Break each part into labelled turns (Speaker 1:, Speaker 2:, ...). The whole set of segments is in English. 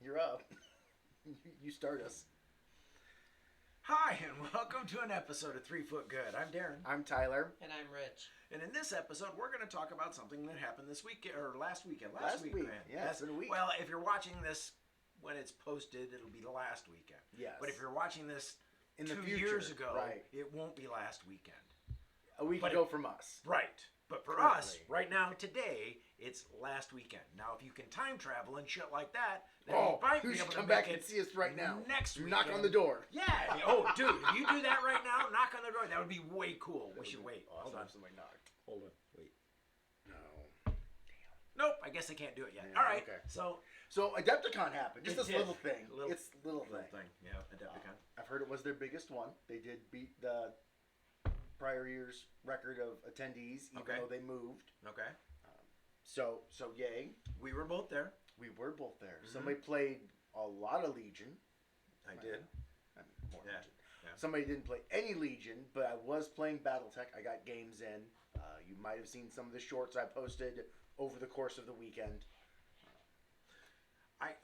Speaker 1: You're up. You start us.
Speaker 2: Hi, and welcome to an episode of 3 Foot Good. I'm Daren.
Speaker 1: I'm Tyler.
Speaker 3: And I'm Rich.
Speaker 2: And in this episode, we're going to talk about something that happened this week, or last weekend.
Speaker 1: Last week,
Speaker 2: man.
Speaker 1: yeah, it's been a week.
Speaker 2: Well, if you're watching this when it's posted, it'll be last weekend.
Speaker 1: Yes.
Speaker 2: But if you're watching this
Speaker 1: In the
Speaker 2: 2
Speaker 1: future,
Speaker 2: years ago,
Speaker 1: right.
Speaker 2: it won't be last weekend.
Speaker 1: A week
Speaker 2: But
Speaker 1: ago from us.
Speaker 2: Right. But for
Speaker 1: Currently.
Speaker 2: us, right now, today, it's last weekend. Now, if you can time travel and shit like that, then
Speaker 1: Oh,
Speaker 2: you might
Speaker 1: you
Speaker 2: be
Speaker 1: should
Speaker 2: able
Speaker 1: come
Speaker 2: to
Speaker 1: back
Speaker 2: make
Speaker 1: and
Speaker 2: it
Speaker 1: see us right now.
Speaker 2: next weekend.
Speaker 1: Knock on the door.
Speaker 2: Yeah. Oh, dude, if you do that right now, knock on the door. That would be way cool. We should wait.
Speaker 1: Awesome.
Speaker 2: Hold on.
Speaker 1: Somebody knocked.
Speaker 2: Hold on. Wait.
Speaker 1: No.
Speaker 2: Nope. I guess I can't do it yet.
Speaker 1: Yeah,
Speaker 2: All right.
Speaker 1: okay.
Speaker 2: So
Speaker 1: So Adepticon happened. Just
Speaker 2: It
Speaker 1: this
Speaker 2: did.
Speaker 1: little thing.
Speaker 2: Little-
Speaker 1: It's little
Speaker 2: little
Speaker 1: thing.
Speaker 2: thing. Yeah. Adepticon.
Speaker 1: I've heard it was their biggest one. They did beat the prior year's record of attendees, even
Speaker 2: Okay.
Speaker 1: though they moved.
Speaker 2: Okay.
Speaker 1: So yay.
Speaker 2: We were both there.
Speaker 1: We were both there.
Speaker 2: Mhm.
Speaker 1: Somebody played a lot of Legion.
Speaker 2: I did.
Speaker 1: I mean, more
Speaker 2: Yeah.
Speaker 1: Legion.
Speaker 2: Yeah.
Speaker 1: Somebody didn't play any Legion, but I was playing BattleTech. I got games in. You might have seen some of the shorts I posted over the course of the weekend.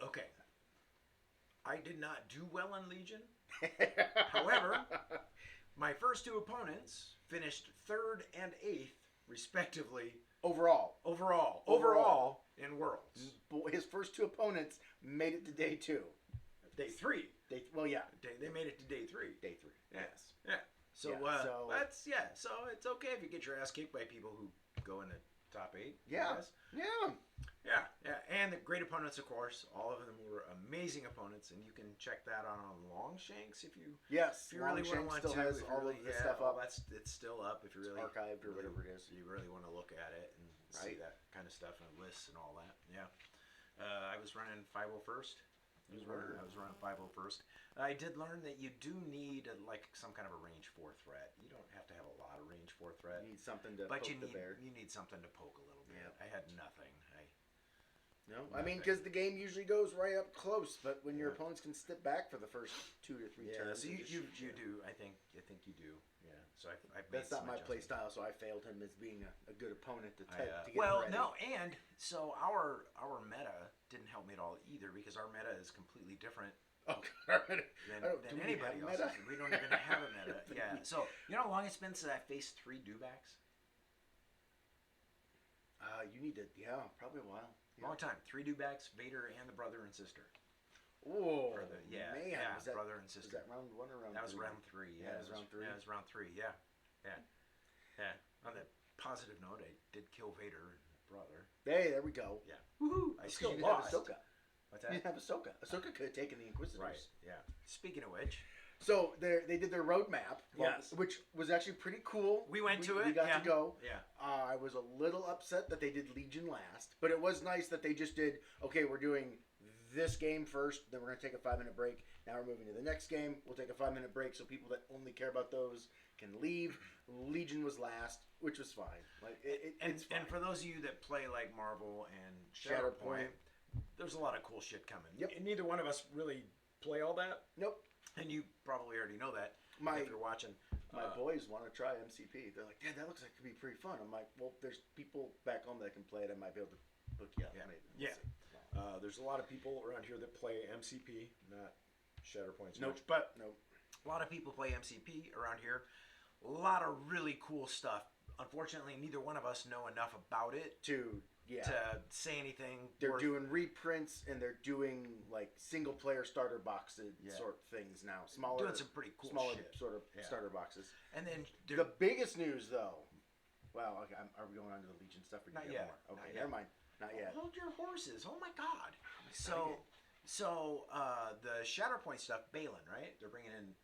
Speaker 2: Okay. I did not do well in Legion. However, my first two opponents finished 3rd and 8th, respectively,
Speaker 1: overall,
Speaker 2: in Worlds.
Speaker 1: his first two opponents made it to day two.
Speaker 2: Day 3.
Speaker 1: Yeah,
Speaker 2: They made it to day 3.
Speaker 1: day three.
Speaker 2: Yeah.
Speaker 1: Yes.
Speaker 2: Yeah. So,
Speaker 1: Yeah, so-
Speaker 2: so it's okay if you get your ass kicked by people who go in the top 8. I
Speaker 1: Yeah.
Speaker 2: guess.
Speaker 1: Yeah.
Speaker 2: Yeah. And the great opponents, of course. All of them were amazing opponents, and you can check that out on Longshanks if you
Speaker 1: Yes.
Speaker 2: if you really
Speaker 1: Longshank
Speaker 2: want
Speaker 1: still
Speaker 2: to.
Speaker 1: has
Speaker 2: if you
Speaker 1: all
Speaker 2: really,
Speaker 1: of the stuff
Speaker 2: all
Speaker 1: up.
Speaker 2: it's still up if you really
Speaker 1: Archived or
Speaker 2: really-
Speaker 1: whatever it is.
Speaker 2: You really want to look at it and see
Speaker 1: Right.
Speaker 2: that kind of stuff and lists and all that. Yeah. I was running 501st. I was running 501st. I did learn that you do need like some kind of a range 4 threat. You don't have to have a lot of range 4 threat,
Speaker 1: You need something to
Speaker 2: but
Speaker 1: poke
Speaker 2: you
Speaker 1: the
Speaker 2: need
Speaker 1: bear.
Speaker 2: something to poke a little bit.
Speaker 1: Yeah.
Speaker 2: I had nothing.
Speaker 1: No, I mean, because the game usually goes right up close, but when your
Speaker 2: Yeah.
Speaker 1: opponents can step back for the first 2 to 3
Speaker 2: Yeah,
Speaker 1: turns,
Speaker 2: so
Speaker 1: and
Speaker 2: you
Speaker 1: just shoot
Speaker 2: do. I think you do. Yeah. So I made
Speaker 1: That's not
Speaker 2: some
Speaker 1: my play
Speaker 2: adjustments.
Speaker 1: style, so I failed him as being a good opponent to,
Speaker 2: I,
Speaker 1: to get
Speaker 2: well,
Speaker 1: him ready.
Speaker 2: no, and so our meta didn't help me at all either because our meta is completely different
Speaker 1: Oh, God.
Speaker 2: than,
Speaker 1: do
Speaker 2: than
Speaker 1: we
Speaker 2: anybody
Speaker 1: have
Speaker 2: else's.
Speaker 1: meta?
Speaker 2: We don't even have a meta. Yeah. So you know how long it's been since I faced 3 dewbacks?
Speaker 1: You need to, probably a while. Yeah.
Speaker 2: Long time. 3 dewbacks, Vader, and the brother and sister.
Speaker 1: Oh,
Speaker 2: Or the, yeah,
Speaker 1: man.
Speaker 2: yeah,
Speaker 1: was that,
Speaker 2: brother and
Speaker 1: was
Speaker 2: sister.
Speaker 1: that round 1 or round 3?
Speaker 2: That was round 3.
Speaker 1: Yeah, it was round 3.
Speaker 2: Yeah, it was round 3. Yeah. On that positive note, I did kill Vader and brother.
Speaker 1: Hey, there we go.
Speaker 2: Yeah. Woohoo! I
Speaker 1: Because
Speaker 2: still
Speaker 1: you didn't have
Speaker 2: lost.
Speaker 1: Ahsoka.
Speaker 2: What's
Speaker 1: You
Speaker 2: that?
Speaker 1: didn't have Ahsoka. Ahsoka could have taken the Inquisitors.
Speaker 2: Right. Yeah. Speaking of which,
Speaker 1: So they did their roadmap,
Speaker 2: Yes.
Speaker 1: which was actually pretty cool.
Speaker 2: we went to it.
Speaker 1: We got
Speaker 2: yeah.
Speaker 1: to go.
Speaker 2: Yeah.
Speaker 1: I was a little upset that they did Legion last, but it was nice that they just did, okay, we're doing this game first, then we're going to take a 5-minute break. Now we're moving to the next game. We'll take a 5-minute break so people that only care about those can leave. Legion was last, which was fine. Like it's fine.
Speaker 2: And for those of you that play like Marvel and
Speaker 1: Shatterpoint.
Speaker 2: Shatterpoint, there's a lot of cool shit coming.
Speaker 1: Yep.
Speaker 2: And neither one of us really play all that,
Speaker 1: Nope.
Speaker 2: and you probably already know that if you're watching.
Speaker 1: My boys want to try MCP. They're like, Dad, that looks like it could be pretty fun. I'm like, well, there's people back home that can play it. I might be able to hook you up.
Speaker 2: Yeah.
Speaker 1: Maybe.
Speaker 2: Yeah.
Speaker 1: We'll see.
Speaker 2: There's a lot of people around here that play MCP, not Shatterpoint so
Speaker 1: Nope.
Speaker 2: much, but
Speaker 1: Nope.
Speaker 2: a lot of people play MCP around here. A lot of really cool stuff. Unfortunately, neither one of us know enough about it
Speaker 1: To
Speaker 2: say anything.
Speaker 1: they're
Speaker 2: worth-
Speaker 1: doing reprints and they're doing like single player starter boxes
Speaker 2: Yeah.
Speaker 1: sort of things now. Smaller,
Speaker 2: doing some pretty cool
Speaker 1: smaller
Speaker 2: shit.
Speaker 1: sort of
Speaker 2: Yeah.
Speaker 1: starter boxes.
Speaker 2: And then
Speaker 1: The biggest news, though. Wow. Okay. Are we going on to the Legion stuff? Or do
Speaker 2: Not
Speaker 1: you
Speaker 2: yet.
Speaker 1: have more?
Speaker 2: Not
Speaker 1: Okay.
Speaker 2: yet.
Speaker 1: Never mind. Not yet.
Speaker 2: Hold your horses. Oh my God.
Speaker 1: excited.
Speaker 2: So the Shatterpoint stuff, Balin, right? They're bringing in.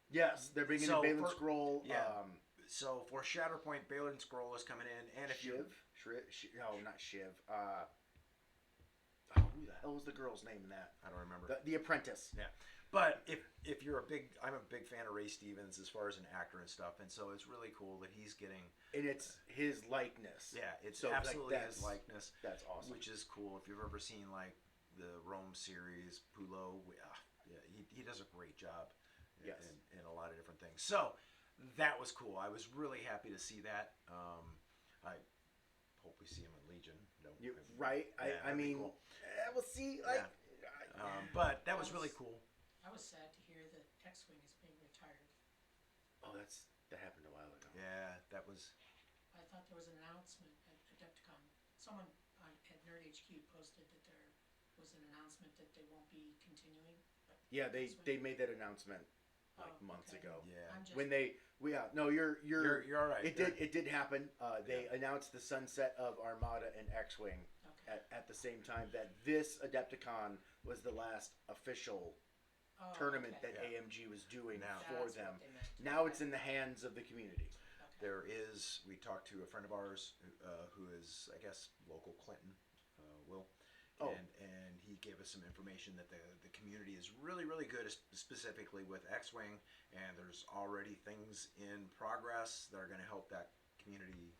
Speaker 1: Yes, they're bringing
Speaker 2: So
Speaker 1: in Balin
Speaker 2: for-
Speaker 1: Scroll.
Speaker 2: yeah. So for Shatterpoint, Balin Scroll is coming in, and if you
Speaker 1: No, not Shiv. Who the hell was the girl's name in that?
Speaker 2: I don't remember.
Speaker 1: The Apprentice.
Speaker 2: Yeah, but if you're I'm a big fan of Ray Stevens as far as an actor and stuff, and so it's really cool that he's getting.
Speaker 1: And it's his likeness.
Speaker 2: Yeah, it's
Speaker 1: So, like,
Speaker 2: absolutely his
Speaker 1: that's-
Speaker 2: likeness.
Speaker 1: That's awesome.
Speaker 2: Which is cool. If you've ever seen like the Rome series, Pulo, yeah, he does a great job.
Speaker 1: Yes.
Speaker 2: In a lot of different things. So that was cool. I was really happy to see that. I hope we see him in Legion.
Speaker 1: Right?
Speaker 2: Yeah,
Speaker 1: I
Speaker 2: that'd be
Speaker 1: mean,
Speaker 2: cool.
Speaker 1: we'll see. Like,
Speaker 2: But that was really cool.
Speaker 3: I was sad to hear that X-Wing is being retired.
Speaker 1: Oh, that happened a while ago.
Speaker 2: Yeah, that was.
Speaker 3: I thought there was an announcement at Adepticon. Someone at Nerd HQ posted that there was an announcement that they won't be continuing. But
Speaker 1: Yeah, they
Speaker 3: X-Wing-
Speaker 1: made that announcement like
Speaker 3: Oh,
Speaker 1: months
Speaker 3: okay.
Speaker 1: ago.
Speaker 2: Yeah.
Speaker 3: I'm just,
Speaker 1: When no, you're
Speaker 2: You're all right.
Speaker 1: it did happen. They announced the sunset of Armada and X-Wing
Speaker 3: okay.
Speaker 1: at the same time that this Adepticon was the last official
Speaker 3: Oh,
Speaker 1: tournament
Speaker 3: okay.
Speaker 1: that AMG was doing
Speaker 2: Now-
Speaker 1: for
Speaker 3: That's
Speaker 1: them.
Speaker 3: what they meant.
Speaker 1: Now
Speaker 3: Okay.
Speaker 1: it's in the hands of the community.
Speaker 3: Okay.
Speaker 2: There is. We talked to a friend of ours who is, I guess, local Clinton, Will.
Speaker 1: Oh.
Speaker 2: And he gave us some information that the community is really, really good, specifically with X-Wing, and there's already things in progress that are going to help that community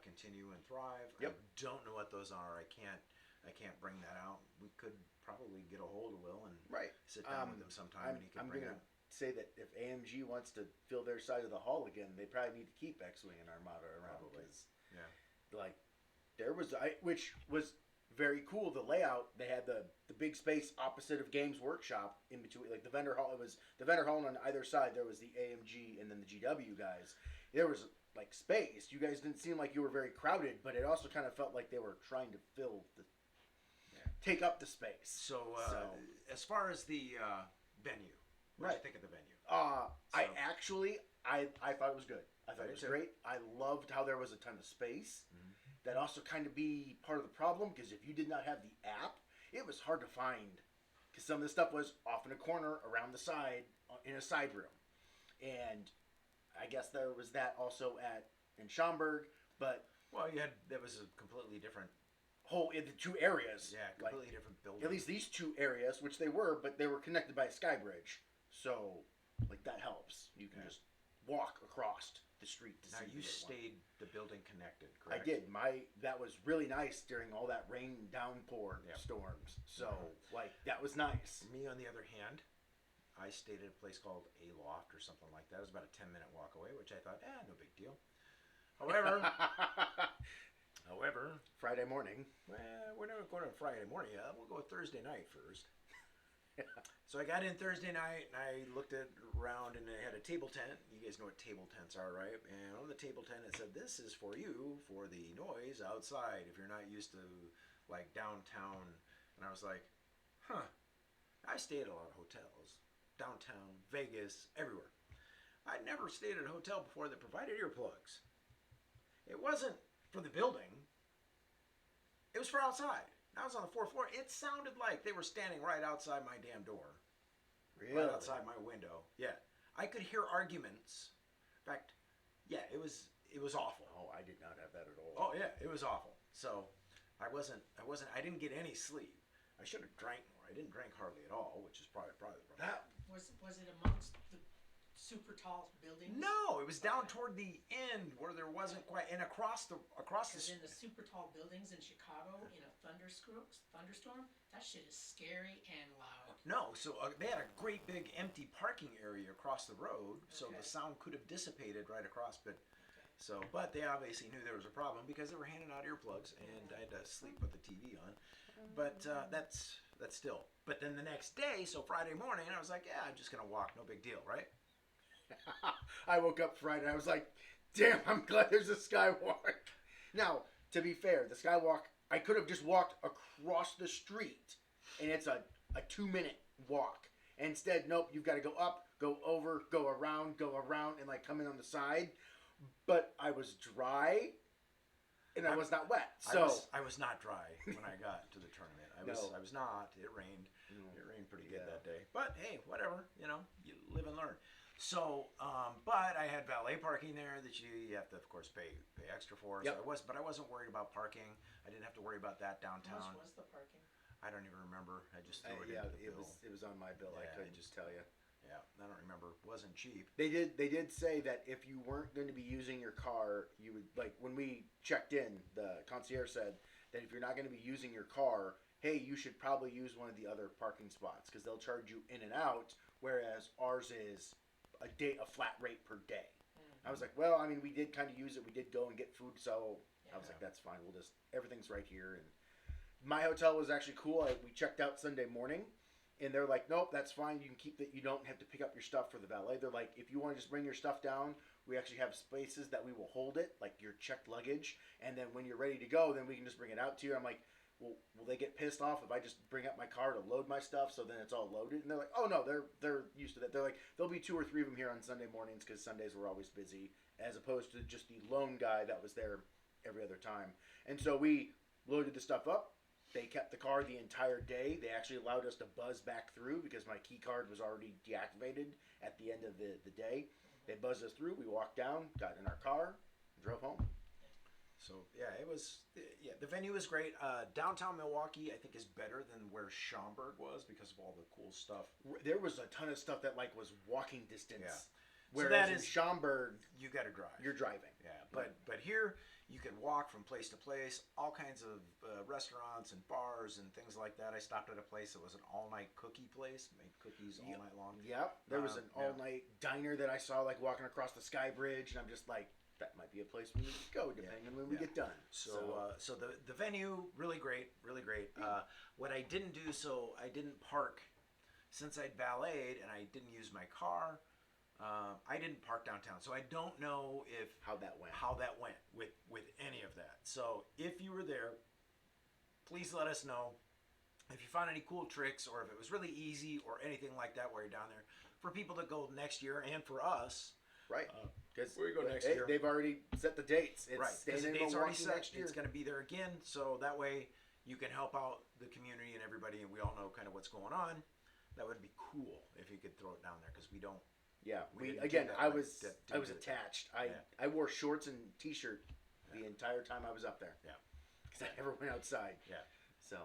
Speaker 2: continue and thrive.
Speaker 1: Yep.
Speaker 2: I don't know what those are. I can't bring that out. We could probably get a hold of Will and
Speaker 1: Right.
Speaker 2: sit down with him sometime, and he can
Speaker 1: I'm
Speaker 2: bring
Speaker 1: gonna
Speaker 2: it.
Speaker 1: say that if AMG wants to fill their side of the hall again, they probably need to keep X-Wing and Armada around.
Speaker 2: Probably.
Speaker 1: 'Cause,
Speaker 2: Yeah.
Speaker 1: like there was which was very cool. The layout, they had the big space opposite of Games Workshop in between, like the vendor hall. It was the vendor hall, and on either side there was the AMG and then the GW guys. There was like space. You guys didn't seem like you were very crowded, but it also kind of felt like they were trying to fill the take up the space.
Speaker 2: So,
Speaker 1: So-
Speaker 2: as far as the venue, what did
Speaker 1: Right.
Speaker 2: you think of the venue?
Speaker 1: I
Speaker 2: So-
Speaker 1: actually I thought it was good. I thought
Speaker 2: I
Speaker 1: it was
Speaker 2: did too.
Speaker 1: great. I loved how there was a ton of space.
Speaker 2: Mhm.
Speaker 1: That also kind of be part of the problem because if you did not have the app, it was hard to find because some of the stuff was off in a corner around the side in a side room, and I guess there was that also in Schaumburg, but
Speaker 2: Well, that was a completely different,
Speaker 1: in the two areas, like,
Speaker 2: completely different building.
Speaker 1: at least these two areas, which they were, but they were connected by a sky bridge, so like that helps. You can just walk across the street to
Speaker 2: Now
Speaker 1: see.
Speaker 2: you
Speaker 1: the other one.
Speaker 2: stayed the building connected,
Speaker 1: I
Speaker 2: correct?
Speaker 1: did. That was really nice during all that rain downpour
Speaker 2: Yep.
Speaker 1: storms. So like that was nice.
Speaker 2: Me, on the other hand, I stayed at a place called A Loft or something like that. It was about a 10-minute walk away, which I thought, no big deal. However,
Speaker 1: Friday morning.
Speaker 2: well, we're not going on Friday morning yet. We'll go Thursday night first. So I got in Thursday night and I looked around and they had a table tent. You guys know what table tents are, right? And on the table tent it said, "This is for you for the noise outside if you're not used to like downtown." And I was like, huh. I stayed at a lot of hotels, downtown, Vegas, everywhere. I'd never stayed at a hotel before that provided earplugs. It wasn't for the building. It was for outside. I was on the fourth floor. It sounded like they were standing right outside my damn door.
Speaker 1: Really?
Speaker 2: Right outside my window. Yeah. I could hear arguments. In fact, yeah, it was awful.
Speaker 1: Oh, I did not have that at all.
Speaker 2: Oh yeah, it was awful. So I didn't get any sleep. I should have drank more. I didn't drink hardly at all, which is probably the problem.
Speaker 1: That
Speaker 3: Was it amongst the super tall buildings?
Speaker 2: No, it was down
Speaker 3: Okay.
Speaker 2: toward the end where there wasn't quite, and across the
Speaker 3: Because in the super tall buildings in Chicago, in a thunderstorm, that shit is scary and loud.
Speaker 2: No, so they had a great big empty parking area across the road, so
Speaker 3: Okay.
Speaker 2: the sound could have dissipated right across. But they obviously knew there was a problem because they were handing out earplugs, and I had to sleep with the TV on. But that's still. But then the next day, so Friday morning, I was like, yeah, I'm just gonna walk, no big deal, right?
Speaker 1: I woke up Friday and I was like, damn, I'm glad there's a skywalk. Now, to be fair, the skywalk, I could have just walked across the street and it's a 2-minute walk. Instead, nope, you've got to go up, go over, go around, and like come in on the side. But I was dry and I was not wet. So
Speaker 2: I was not dry when I got to the tournament.
Speaker 1: No.
Speaker 2: I was not. It rained. It rained pretty good
Speaker 1: Yeah.
Speaker 2: that day. But hey, whatever. You live and learn. So, but I had valet parking there that you have to, of course, pay extra for.
Speaker 1: Yep.
Speaker 2: So but I wasn't worried about parking. I didn't have to worry about that
Speaker 3: How
Speaker 2: downtown.
Speaker 3: much was the parking?
Speaker 2: I don't even remember. I just threw it
Speaker 1: yeah,
Speaker 2: into the
Speaker 1: it
Speaker 2: bill.
Speaker 1: was on my bill.
Speaker 2: Yeah,
Speaker 1: I couldn't just tell you.
Speaker 2: Yeah, I don't remember. It wasn't cheap.
Speaker 1: They did say that if you weren't going to be using your car, you would, like when we checked in, the concierge said that if you're not going to be using your car, hey, you should probably use one of the other parking spots because they'll charge you in and out, whereas ours is a flat rate per day. I was like, well, I mean, we did kind of use it. We did go and get food, so I was
Speaker 2: Yeah.
Speaker 1: like, that's fine. Everything's right here. And my hotel was actually cool. We checked out Sunday morning, And they're like, nope, that's fine. You can keep that. You don't have to pick up your stuff for the valet. They're like, if you want to just bring your stuff down, we actually have spaces that we will hold it, like your checked luggage. And then when you're ready to go, then we can just bring it out to you. I'm like, well, will they get pissed off if I just bring up my car to load my stuff so then it's all loaded? And they're like, oh no, they're used to that. They're like, there'll be 2 or 3 of them here on Sunday mornings because Sundays were always busy, as opposed to just the lone guy that was there every other time. And so we loaded the stuff up. They kept the car the entire day. They actually allowed us to buzz back through because my key card was already deactivated at the end of the day. They buzzed us through. We walked down, got in our car, and drove home.
Speaker 2: So the venue is great. Downtown Milwaukee, I think, is better than where Schaumburg was because of all the cool stuff.
Speaker 1: There was a ton of stuff that like was walking distance.
Speaker 2: Yeah.
Speaker 1: Whereas
Speaker 2: so that
Speaker 1: in
Speaker 2: is
Speaker 1: Schaumburg,
Speaker 2: you got to drive.
Speaker 1: you're driving.
Speaker 2: Yeah, but here you can walk from place to place. All kinds of restaurants and bars and things like that. I stopped at a place that was an all-night cookie place, made cookies all night long.
Speaker 1: Yep. There was an all-night diner that I saw like walking across the Sky Bridge, and I'm just like, that might be a place we need to go depending on when we get done.
Speaker 2: So the venue really great, really great. What I didn't do, so I didn't park since I'd valeted and I didn't use my car. I didn't park downtown, so I don't know
Speaker 1: how that went
Speaker 2: with any of that. So if you were there, please let us know if you found any cool tricks or if it was really easy or anything like that while you're down there. For people to go next year and for us,
Speaker 1: right? Because
Speaker 2: we go next year.
Speaker 1: They've already set the dates. It's
Speaker 2: right, because the date's already set.
Speaker 1: Next year.
Speaker 2: It's going to be there again, so that way you can help out the community and everybody, and we all know kind of what's going on. That would be cool if you could throw it down there because we don't.
Speaker 1: Yeah, I was attached. I wore shorts and t-shirt the entire time I was up there.
Speaker 2: Yeah,
Speaker 1: because I never went outside.
Speaker 2: Yeah,
Speaker 1: so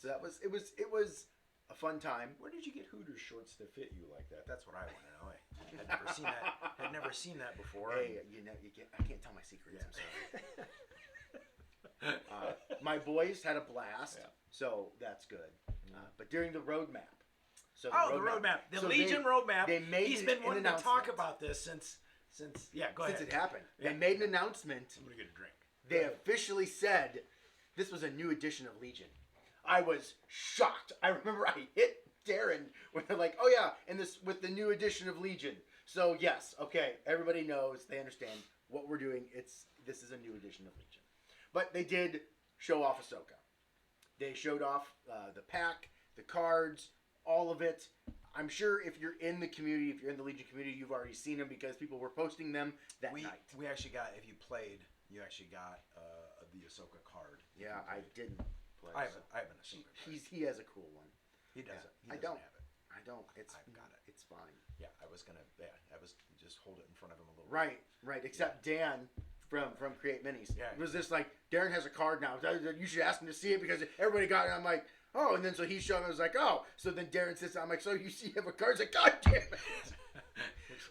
Speaker 1: that was it was a fun time.
Speaker 2: Where did you get Hooters shorts to fit you like that? That's what I want to know. I'd never seen that. Had never seen that before.
Speaker 1: Hey, I can't tell my secrets. I'm sorry. My boys had a blast, so that's good. But during the roadmap. So
Speaker 2: the roadmap. The Legion roadmap. He's been wanting to talk about this since go ahead.
Speaker 1: Since it happened. Yeah. They made an announcement.
Speaker 2: I'm going to get a drink.
Speaker 1: They officially said this was a new edition of Legion. I was shocked. I remember I hit Daren when they're like, oh yeah, and this with the new edition of Legion. So yes, okay, everybody knows, they understand what we're doing. This is a new edition of Legion. But they did show off Ahsoka. They showed off the pack, the cards, all of it. I'm sure if you're in the community, if you're in the Legion community, you've already seen them because people were posting them that night.
Speaker 2: We actually got, if you played, you actually got the Ahsoka card.
Speaker 1: Yeah, I didn't play.
Speaker 2: I have an Ahsoka card.
Speaker 1: He has a cool one.
Speaker 2: He doesn't.
Speaker 1: Yeah.
Speaker 2: I don't have it.
Speaker 1: I don't.
Speaker 2: I've got it.
Speaker 1: It's fine.
Speaker 2: Yeah, I was just hold it in front of him a little
Speaker 1: bit.
Speaker 2: Right.
Speaker 1: Except Dan from Create Minis.
Speaker 2: Yeah.
Speaker 1: It was just like, Daren has a card now. You should ask him to see it because everybody got it. I'm like, oh, and then so he showed me. I was like, oh. So then Daren sits down. I'm like, so you see, you have a card? He's like, God damn it.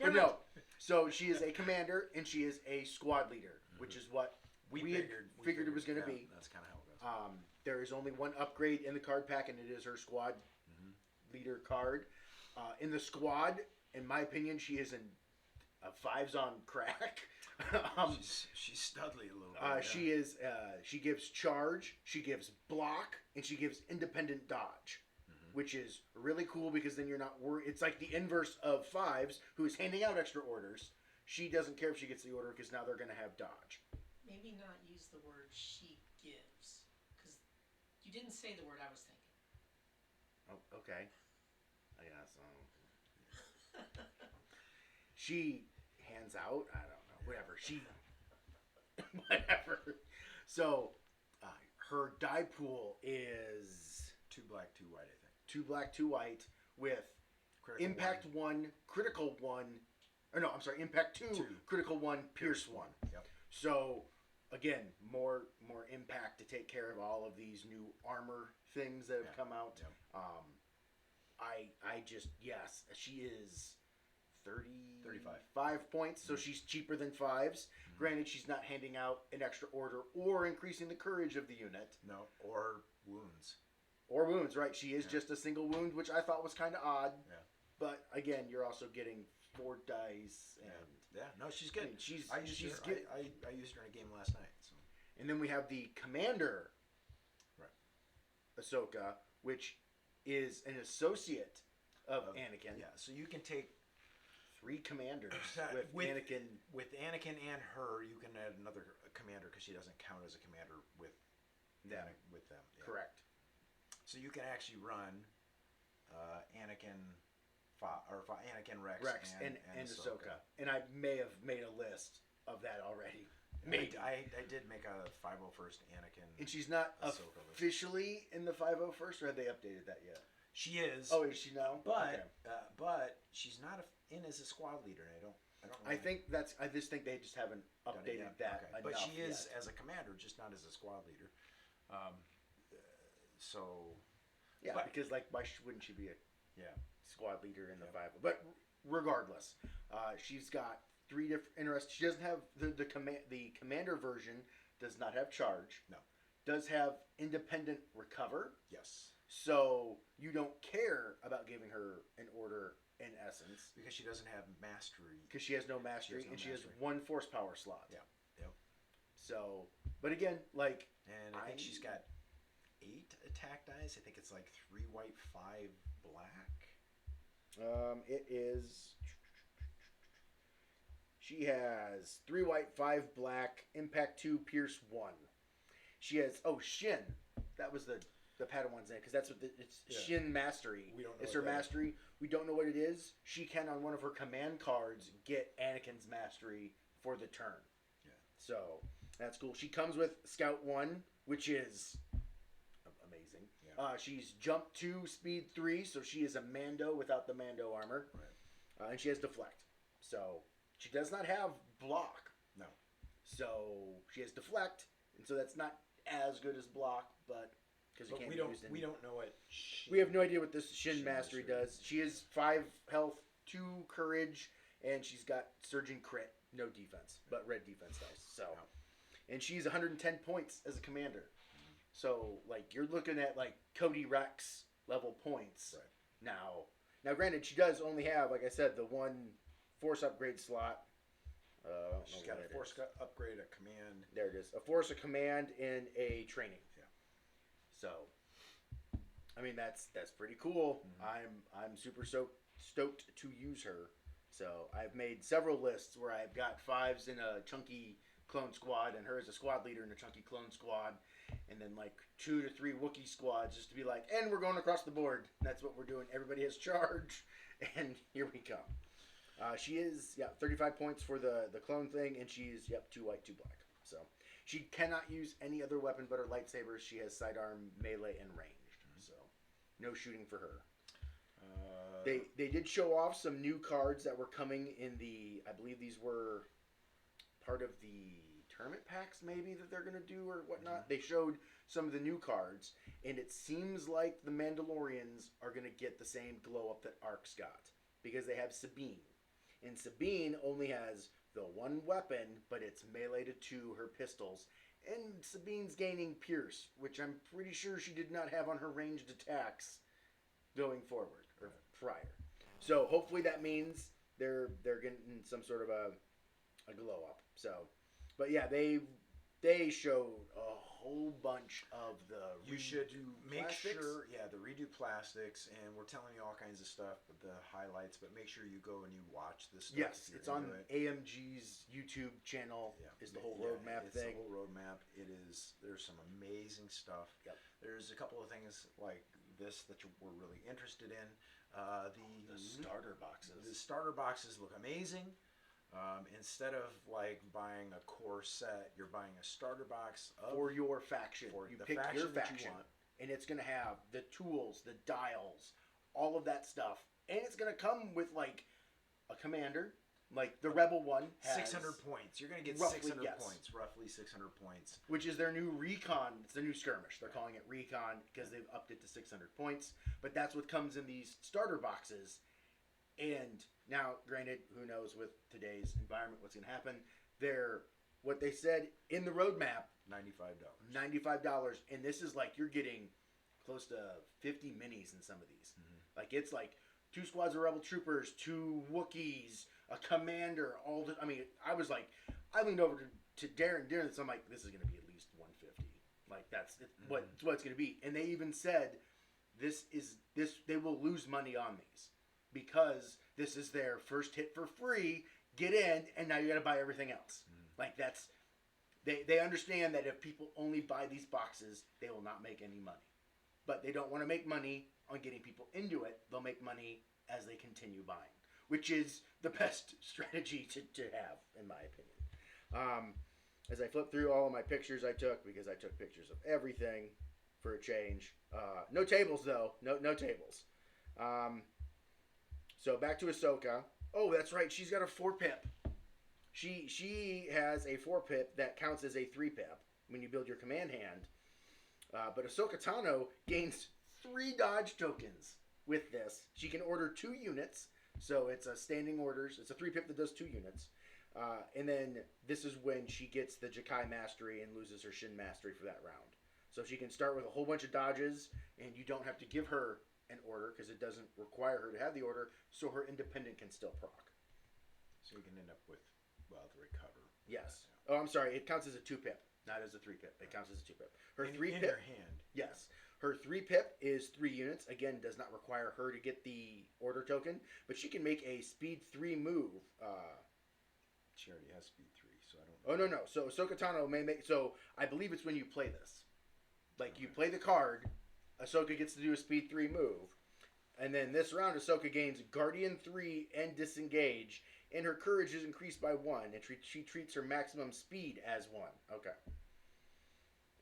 Speaker 1: But no. So she is a commander and she is a squad leader, which is what we figured it was going to be.
Speaker 2: That's kind of how it goes.
Speaker 1: There is only one upgrade in the card pack, and it is her squad leader card. In the squad, in my opinion, she is a 5s on crack.
Speaker 2: She's studly a little bit.
Speaker 1: She is. She gives charge, she gives block, and she gives independent dodge, which is really cool because then you're not worried. It's like the inverse of 5s, who is handing out extra orders. She doesn't care if she gets the order because now they're going to have dodge.
Speaker 3: Maybe not use the word she gives, because you didn't say the word I was thinking.
Speaker 1: Oh, okay. I guess. She hands out. I don't know. Whatever. Whatever. So, her die pool is
Speaker 2: 2 black, 2 white. I think
Speaker 1: 2 black, 2 white with critical impact 1, critical 1. Or no, I'm sorry. Impact 2, critical 1, pierce 1.
Speaker 2: Yep.
Speaker 1: So, again, more impact to take care of all of these new armor things that have come out.
Speaker 2: Yep.
Speaker 1: I just, yes, she is 35 points, so she's cheaper than 5s. Granted, she's not handing out an extra order or increasing the courage of the unit.
Speaker 2: No, or wounds.
Speaker 1: Or wounds, right. She is just a single wound, which I thought was kind of odd.
Speaker 2: Yeah.
Speaker 1: But, again, you're also getting 4 dice. And
Speaker 2: no, she's good.
Speaker 1: I mean,
Speaker 2: I used her in a game last night. So.
Speaker 1: And then we have the commander, Ahsoka, which is an associate of Anakin.
Speaker 2: Yeah, so you can take
Speaker 1: 3 commanders
Speaker 2: with
Speaker 1: with Anakin.
Speaker 2: With Anakin and her, you can add another commander because she doesn't count as a commander with
Speaker 1: them.
Speaker 2: With them. Yeah.
Speaker 1: Correct.
Speaker 2: So you can actually run Anakin, Anakin Rex,
Speaker 1: and Ahsoka. And I may have made a list of that already. Maybe.
Speaker 2: I did make a 501st Anakin.
Speaker 1: And she's not
Speaker 2: Ahsoka
Speaker 1: officially in the 501st, or have they updated that yet?
Speaker 2: She is.
Speaker 1: Oh, is she now?
Speaker 2: But she's not in as a squad leader. I don't know.
Speaker 1: I just think they just haven't updated that enough.
Speaker 2: But she is
Speaker 1: yet.
Speaker 2: as a commander, just not as a squad leader. So.
Speaker 1: Yeah,
Speaker 2: but,
Speaker 1: because why wouldn't she be a squad leader in the 5? But regardless, she's got 3 different interests. She doesn't have the commander version. Does not have charge.
Speaker 2: No.
Speaker 1: Does have independent recover.
Speaker 2: Yes.
Speaker 1: So you don't care about giving her an order in essence
Speaker 2: because she doesn't have mastery.
Speaker 1: Because she has no mastery, she has 1 force power slot.
Speaker 2: Yeah. Yep.
Speaker 1: So, but again,
Speaker 2: and I think she's got 8 attack dice. I think it's 3 white, 5 black.
Speaker 1: It is. She has 3 white, 5 black, impact 2, pierce 1. She has Shin. That was the Padawan's name because that's what it's Shin mastery.
Speaker 2: We don't know.
Speaker 1: It's her mastery. We don't know what it is. She can on one of her command cards get Anakin's mastery for the turn.
Speaker 2: Yeah.
Speaker 1: So that's cool. She comes with Scout 1, which is amazing. Yeah. She's jump 2, speed 3, so she is a Mando without the Mando armor.
Speaker 2: Right.
Speaker 1: And she has deflect. So she does not have block.
Speaker 2: No.
Speaker 1: So she has deflect, and so that's not as good as block, but because
Speaker 2: we don't know what.
Speaker 1: We have no idea what this Shin mastery does. She is 5 health, 2 courage, and she's got surging crit, no defense, but red defense dice. So, and she's 110 points as a commander. So you're looking at Cody Rex level points.
Speaker 2: Right.
Speaker 1: Now granted, she does only have, like I said, the 1 force upgrade slot.
Speaker 2: She's got a force upgrade, a command.
Speaker 1: There it is, a force, a command, and a training.
Speaker 2: Yeah.
Speaker 1: So, I mean that's pretty cool.
Speaker 2: Mm-hmm.
Speaker 1: I'm super stoked to use her. So I've made several lists where I've got 5s in a chunky clone squad, and her as a squad leader in a chunky clone squad, and then 2 to 3 Wookiee squads just to be and we're going across the board. That's what we're doing. Everybody has charge, and here we come. She is 35 points for the clone thing, and she's 2 white, 2 black. So she cannot use any other weapon but her lightsabers. She has sidearm, melee, and ranged. So no shooting for her. They did show off some new cards that were coming in I believe these were part of the tournament packs maybe that they're going to do or whatnot. Mm-hmm. They showed some of the new cards, and it seems like the Mandalorians are going to get the same glow up that Ark's got because they have Sabine. And Sabine only has the 1 weapon, but it's melee to 2, her pistols. And Sabine's gaining Pierce, which I'm pretty sure she did not have on her ranged attacks going forward, or prior. So hopefully that means they're getting some sort of a glow up. So, but yeah, they showed a whole bunch of the
Speaker 2: you should make
Speaker 1: plastics.
Speaker 2: Sure the redo plastics, and we're telling you all kinds of stuff with the highlights, but make sure you go and you watch this stuff.
Speaker 1: Yes, it's on AMG's YouTube channel. Is the whole roadmap thing.
Speaker 2: It's the whole roadmap. There's some amazing stuff.
Speaker 1: Yep.
Speaker 2: There's a couple of things like this that we're really interested in. The
Speaker 1: starter boxes.
Speaker 2: The starter boxes look amazing. Instead of buying a core set, you're buying a starter box
Speaker 1: for your faction. You pick your faction,
Speaker 2: you want.
Speaker 1: And it's going to have the tools, the dials, all of that stuff, and it's going to come with a commander. The Rebel one has
Speaker 2: 600 points. You're going to get
Speaker 1: roughly,
Speaker 2: 600
Speaker 1: yes.
Speaker 2: points, roughly 600 points.
Speaker 1: Which is their new recon. It's their new skirmish. They're calling it recon because they've upped it to 600 points. But that's what comes in these starter boxes. And now, granted, who knows with today's environment what's going to happen. What they said in the roadmap, $95. And this is you're getting close to 50 minis in some of these. Mm-hmm. It's 2 squads of rebel troopers, 2 Wookiees, a commander, I leaned over to Daren, so I'm this is going to be at least 150. That's what it's going to be. And they even said they will lose money on these because this is their first hit for free. Get in, and now you got to buy everything else. Like that's they understand that if people only buy these boxes, they will not make any money. But they don't want to make money on getting people into it. They'll make money as they continue buying, which is the best strategy to have, in my opinion. As I flip through all of my pictures I took, because I took pictures of everything for a change. No tables, though. No tables. So back to Ahsoka. Oh, that's right. She's got a 4-pip. She has a 4-pip that counts as a 3-pip when you build your command hand. But Ahsoka Tano gains 3 dodge tokens with this. She can order 2 units. So it's a standing orders. It's a 3-pip that does 2 units. And then this is when she gets the Jakai Mastery and loses her Shin Mastery for that round. So she can start with a whole bunch of dodges, and you don't have to give her an order because it doesn't require her to have the order, so her independent can still proc.
Speaker 2: So you can end up with, well, the recover.
Speaker 1: Yes. Oh, I'm sorry. It counts as a 2-pip, not as a 3-pip. It counts as a 2-pip. Her 3-pip.
Speaker 2: In her hand.
Speaker 1: Yes. Her 3-pip is 3 units. Again, does not require her to get the order token, but she can make a speed 3 move.
Speaker 2: She already has speed 3, so I don't know.
Speaker 1: Oh, no. So Ahsoka Tano may make... So I believe it's when you play this. Like, you play the card, Ahsoka gets to do a speed 3 move, and then this round, Ahsoka gains Guardian 3 and Disengage, and her courage is increased by 1, and she treats her maximum speed as 1. Okay.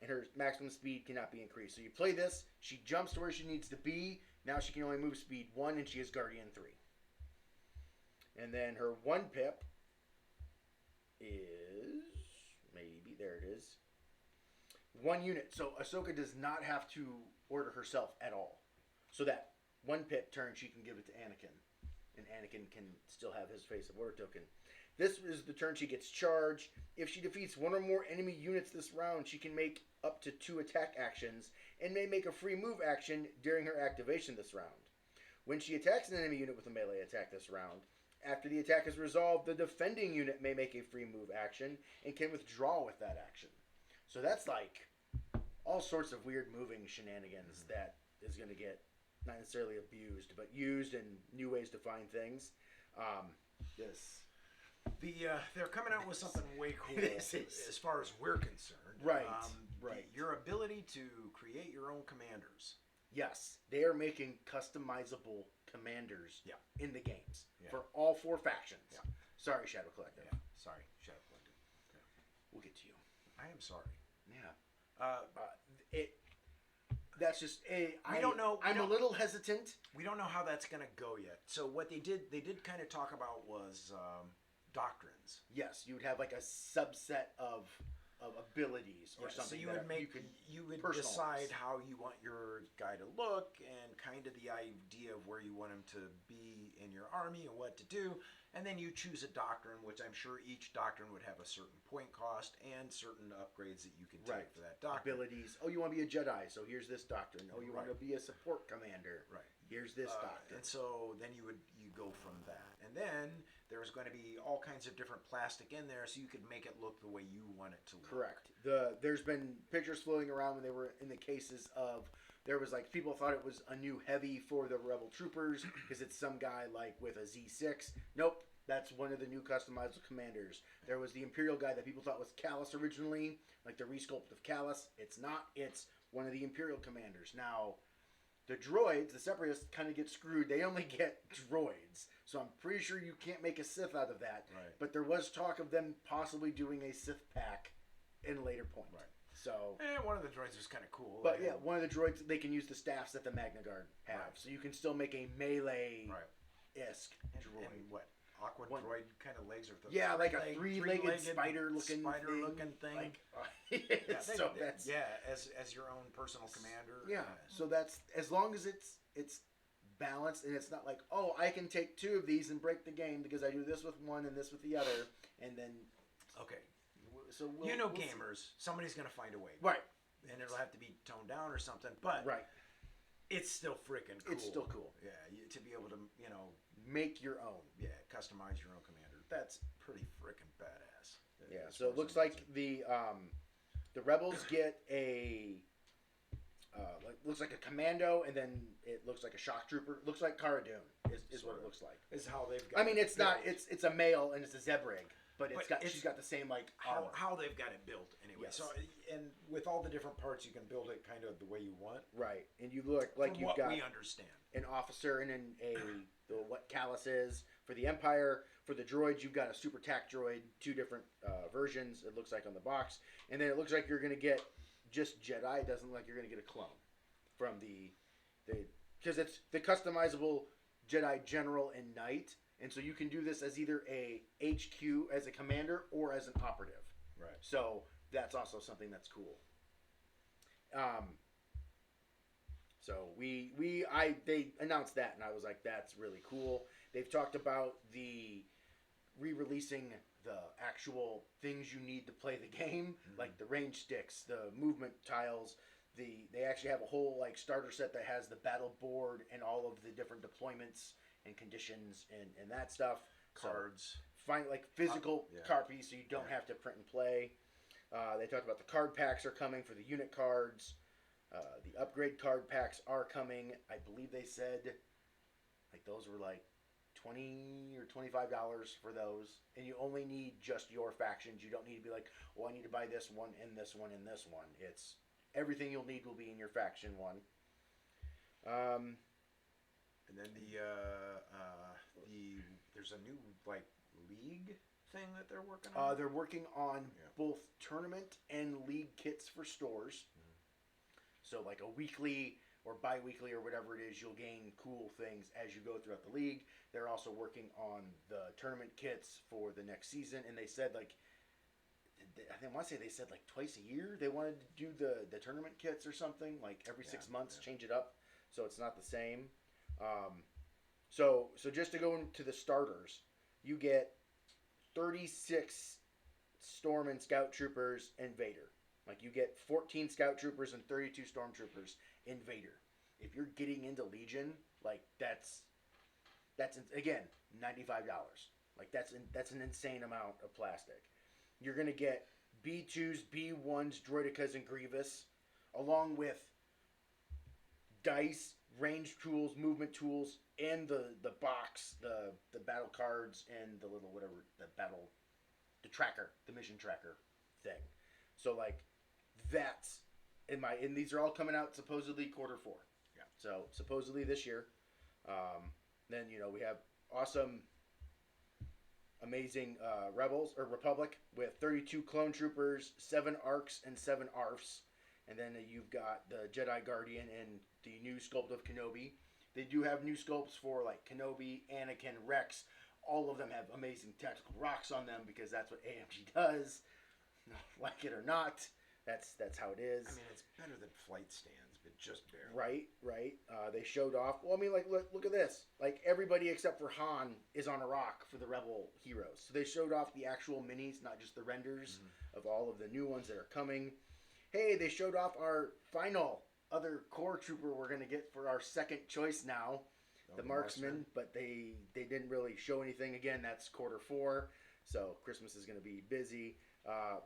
Speaker 1: And her maximum speed cannot be increased. So you play this, she jumps to where she needs to be, now she can only move speed 1, and she has Guardian 3. And then her 1-pip is... Maybe, there it is. 1 unit. So Ahsoka does not have to order herself at all. So that 1-pip turn, she can give it to Anakin. And Anakin can still have his face of order token. This is the turn she gets charged. If she defeats 1 or more enemy units this round, she can make up to 2 attack actions and may make a free move action during her activation this round. When she attacks an enemy unit with a melee attack this round, after the attack is resolved, the defending unit may make a free move action and can withdraw with that action. So that's like all sorts of weird moving shenanigans that is going to get not necessarily abused, but used in new ways to find things. This.
Speaker 2: They're coming out with something way cool as far as we're concerned.
Speaker 1: Right, right.
Speaker 2: Your ability to create your own commanders.
Speaker 1: Yes, they are making customizable commanders in the games for all 4 factions.
Speaker 2: Yeah.
Speaker 1: Sorry, Shadow Collective.
Speaker 2: Yeah. Sorry, Shadow Collective. Yeah.
Speaker 1: We'll get to you.
Speaker 2: I am sorry.
Speaker 1: Yeah. That's just
Speaker 2: we don't know.
Speaker 1: I'm a little hesitant.
Speaker 2: We don't know how that's going to go yet. So what they did kind of talk about was doctrines.
Speaker 1: Yes, you would have like a subset of abilities or something.
Speaker 2: So you would decide how you want your guy to look and kind of the idea of where you want him to be in your army and what to do. And then you choose a doctrine, which I'm sure each doctrine would have a certain point cost and certain upgrades that you can take for that doctrine.
Speaker 1: Abilities. Oh, you want to be a Jedi, so here's this doctrine. Oh, you want to be a support commander.
Speaker 2: Right.
Speaker 1: Here's this doctrine.
Speaker 2: And so then you go from that. And then there's going to be all kinds of different plastic in there so you could make it look the way you want it to look.
Speaker 1: Correct. There's been pictures floating around when they were in the cases of... There was like, people thought it was a new heavy for the Rebel Troopers because it's some guy like with a Z6. Nope, that's one of the new customizable commanders. There was the Imperial guy that people thought was Callus originally, like the resculpt of Callus. It's not, it's one of the Imperial commanders. Now, the droids, the Separatists, kind of get screwed. They only get droids. So I'm pretty sure you can't make a Sith out of that.
Speaker 2: Right.
Speaker 1: But there was talk of them possibly doing a Sith pack in a later point.
Speaker 2: Right.
Speaker 1: So,
Speaker 2: one of the droids was kind of cool.
Speaker 1: But yeah, one of the droids, they can use the staffs that the Magna Guard have. Right. So you can still make a melee-esque droid.
Speaker 2: And what? Aqua droid kind of legs? Or
Speaker 1: like a three-legged spider-looking
Speaker 2: thing.
Speaker 1: Like,
Speaker 2: as your own personal commander.
Speaker 1: Yeah, so that's, as long as it's balanced and it's not like, oh, I can take 2 of these and break the game because I do this with one and this with the other, and then...
Speaker 2: Okay.
Speaker 1: So
Speaker 2: we'll gamers, somebody's going to find a way.
Speaker 1: Right.
Speaker 2: And it'll have to be toned down or something, but it's still freaking cool.
Speaker 1: It's still cool.
Speaker 2: Yeah, to be able to,
Speaker 1: make your own.
Speaker 2: Yeah, customize your own commander. That's pretty freaking badass.
Speaker 1: Yeah, so it looks like the Rebels get a like looks like a commando, and then it looks like a shock trooper. Looks like Cara Dune is what it looks like.
Speaker 2: Is how they've got.
Speaker 1: I mean, it's
Speaker 2: built.
Speaker 1: not. It's a male and it's a Zebrig, but she's got the same like armor.
Speaker 2: How they've got it built anyway.
Speaker 1: Yes.
Speaker 2: So and with all the different parts, you can build it kind of the way you want.
Speaker 1: Right, and you look like
Speaker 2: From
Speaker 1: you've
Speaker 2: what
Speaker 1: got
Speaker 2: we understand.
Speaker 1: an officer and what Callus is for the Empire. For the droids, you've got a super tac droid, 2 different versions. It looks like on the box, and then it looks like you're gonna get just Jedi. It doesn't look like you're gonna get a clone from the because it's the customizable Jedi General and Knight, and so you can do this as either a HQ as a commander or as an operative.
Speaker 2: Right.
Speaker 1: So that's also something that's cool. So they announced that, and I was like, that's really cool. They've talked about the re-releasing the actual things you need to play the game, like the range sticks, the movement tiles. They actually have a whole like starter set that has the battle board and all of the different deployments and conditions and that stuff.
Speaker 2: Cards.
Speaker 1: So, find like physical card piece, so you don't have to print and play. They talked about the card packs are coming for the unit cards. The upgrade card packs are coming. I believe they said like those were like $20 or $25 for those, and you only need just your factions. You don't need to be like, well, I need to buy this one and this one and this one. It's everything you'll need will be in your faction one.
Speaker 2: And then there's a new like league thing that they're working on.
Speaker 1: They're working on both tournament and league kits for stores. So like a weekly or bi-weekly or whatever it is, you'll gain cool things as you go throughout the league. They're also working on the tournament kits for the next season, and they said like, I want to say they said like twice a year they wanted to do the tournament kits or something, like every 6 months, change it up so it's not the same. So just to go into the starters, you get 36 Storm and Scout Troopers and Vader. Like you get 14 Scout Troopers and 32 Stormtroopers in Vader. If you're getting into Legion, like that's again $95. Like that's an insane amount of plastic. You're gonna get B2s, B1s, Droidekas, and Grievous, along with dice, range tools, movement tools, and the box, the battle cards, and the little whatever the tracker, the mission tracker thing. So like that's and these are all coming out supposedly quarter 4.
Speaker 2: Yeah.
Speaker 1: So supposedly this year. Then we have awesome, amazing Rebels or Republic with 32 clone troopers, 7 arcs, and 7 ARFs. And then you've got the Jedi Guardian and the new sculpt of Kenobi. They do have new sculpts for like Kenobi, Anakin, Rex. All of them have amazing tactical rocks on them because that's what AMG does. Like it or not, that's how it is.
Speaker 2: I mean, it's better than flight stands, but just barely.
Speaker 1: Right. They showed off. Well, I mean, like look at this. Like everybody except for Han is on a rock for the Rebel heroes. So they showed off the actual minis, not just the renders of all of the new ones that are coming. Hey, they showed off our final other core trooper we're gonna get for our second choice now, the marksman. But they didn't really show anything. Again, that's quarter 4, so Christmas is gonna be busy.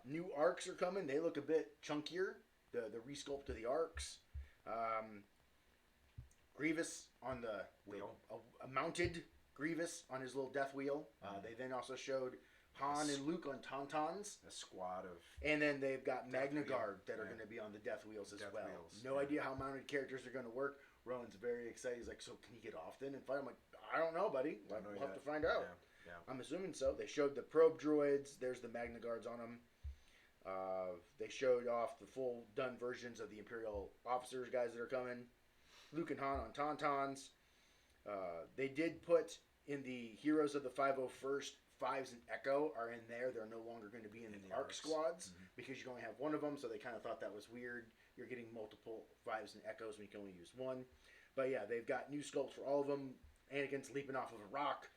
Speaker 1: New arcs are coming. They look a bit chunkier. The resculpt of the arcs. Grievous on the
Speaker 2: wheel.
Speaker 1: A mounted Grievous on his little death wheel. They then also showed Han and Luke on Tauntauns.
Speaker 2: A squad of.
Speaker 1: And then they've got Magna Guard that are going to be on the death wheels as well. No idea how mounted characters are going to work. Rowan's very excited. He's like, so can you get off then and fight? I'm like, I don't know, buddy. We'll have to find out.
Speaker 2: Yeah.
Speaker 1: I'm assuming so. They showed the probe droids. There's the Magna Guards on them. They showed off the full done versions of the Imperial officers guys that are coming. Luke and Han on Tauntauns. They did put in the Heroes of the 501st, Fives and Echo are in there. They're no longer going to be in the ARC squads because you can only have one of them, so they kind of thought that was weird. You're getting multiple Fives and Echoes when you can only use one. But yeah, they've got new sculpts for all of them. Anakin's leaping off of a rock.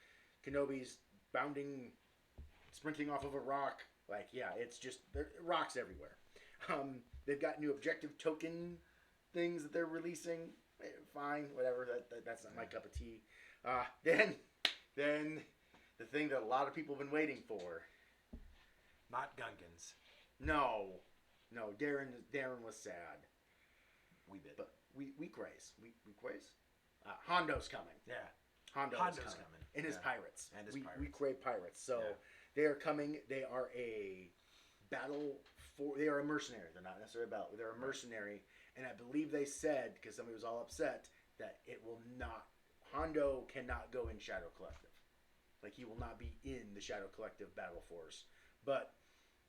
Speaker 1: Kenobi's bounding, sprinting off of a rock. Like, yeah, it's just rocks everywhere. They've got new objective token things that they're releasing. Fine, whatever. That's not my cup of tea. Then the thing that a lot of people have been waiting for.
Speaker 2: Not Gungans.
Speaker 1: No, Daren was sad.
Speaker 2: bid.
Speaker 1: But Weequays. Hondo's coming.
Speaker 2: Yeah.
Speaker 1: Hondo's
Speaker 2: Hondo's
Speaker 1: coming.
Speaker 2: coming.
Speaker 1: And his
Speaker 2: Yeah.
Speaker 1: pirates.
Speaker 2: And his pirates.
Speaker 1: Weequay pirates. So
Speaker 2: Yeah.
Speaker 1: they are coming. They are a they are a mercenary. They're not necessarily a battle. They're a mercenary. And I believe they said, because somebody was all upset, that it will not, Hondo cannot go in Shadow Collective. Like, he will not be in the Shadow Collective battle force. But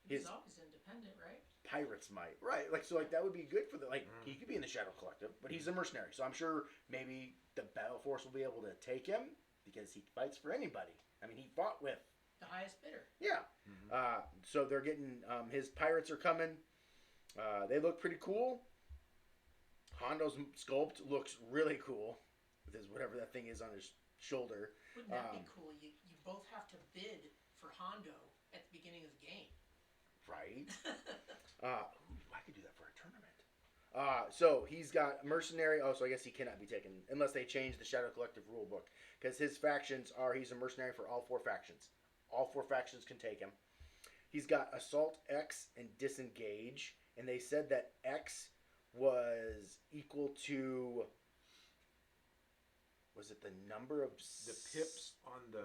Speaker 3: He's always independent, right?
Speaker 1: pirates might. Right. Like, so, like, that would be good for the, like, he could be in the Shadow Collective, but he's a mercenary. So I'm sure maybe the battle force will be able to take him because he fights for anybody. I mean, he fought with
Speaker 3: The highest bidder.
Speaker 1: yeah. So they're getting his pirates are coming. They look pretty cool. Hondo's sculpt looks really cool with his whatever that thing is on his shoulder.
Speaker 3: Wouldn't that be cool? You both have to bid for Hondo at the beginning of the game.
Speaker 1: Right. I could do that for a tournament. So he's got mercenary. Oh, so I guess he cannot be taken unless they change the Shadow Collective rule book, because his factions are he's a mercenary for all 4 factions. All 4 factions can take him. He's got Assault X and Disengage, and they said that X was equal to, was it the number of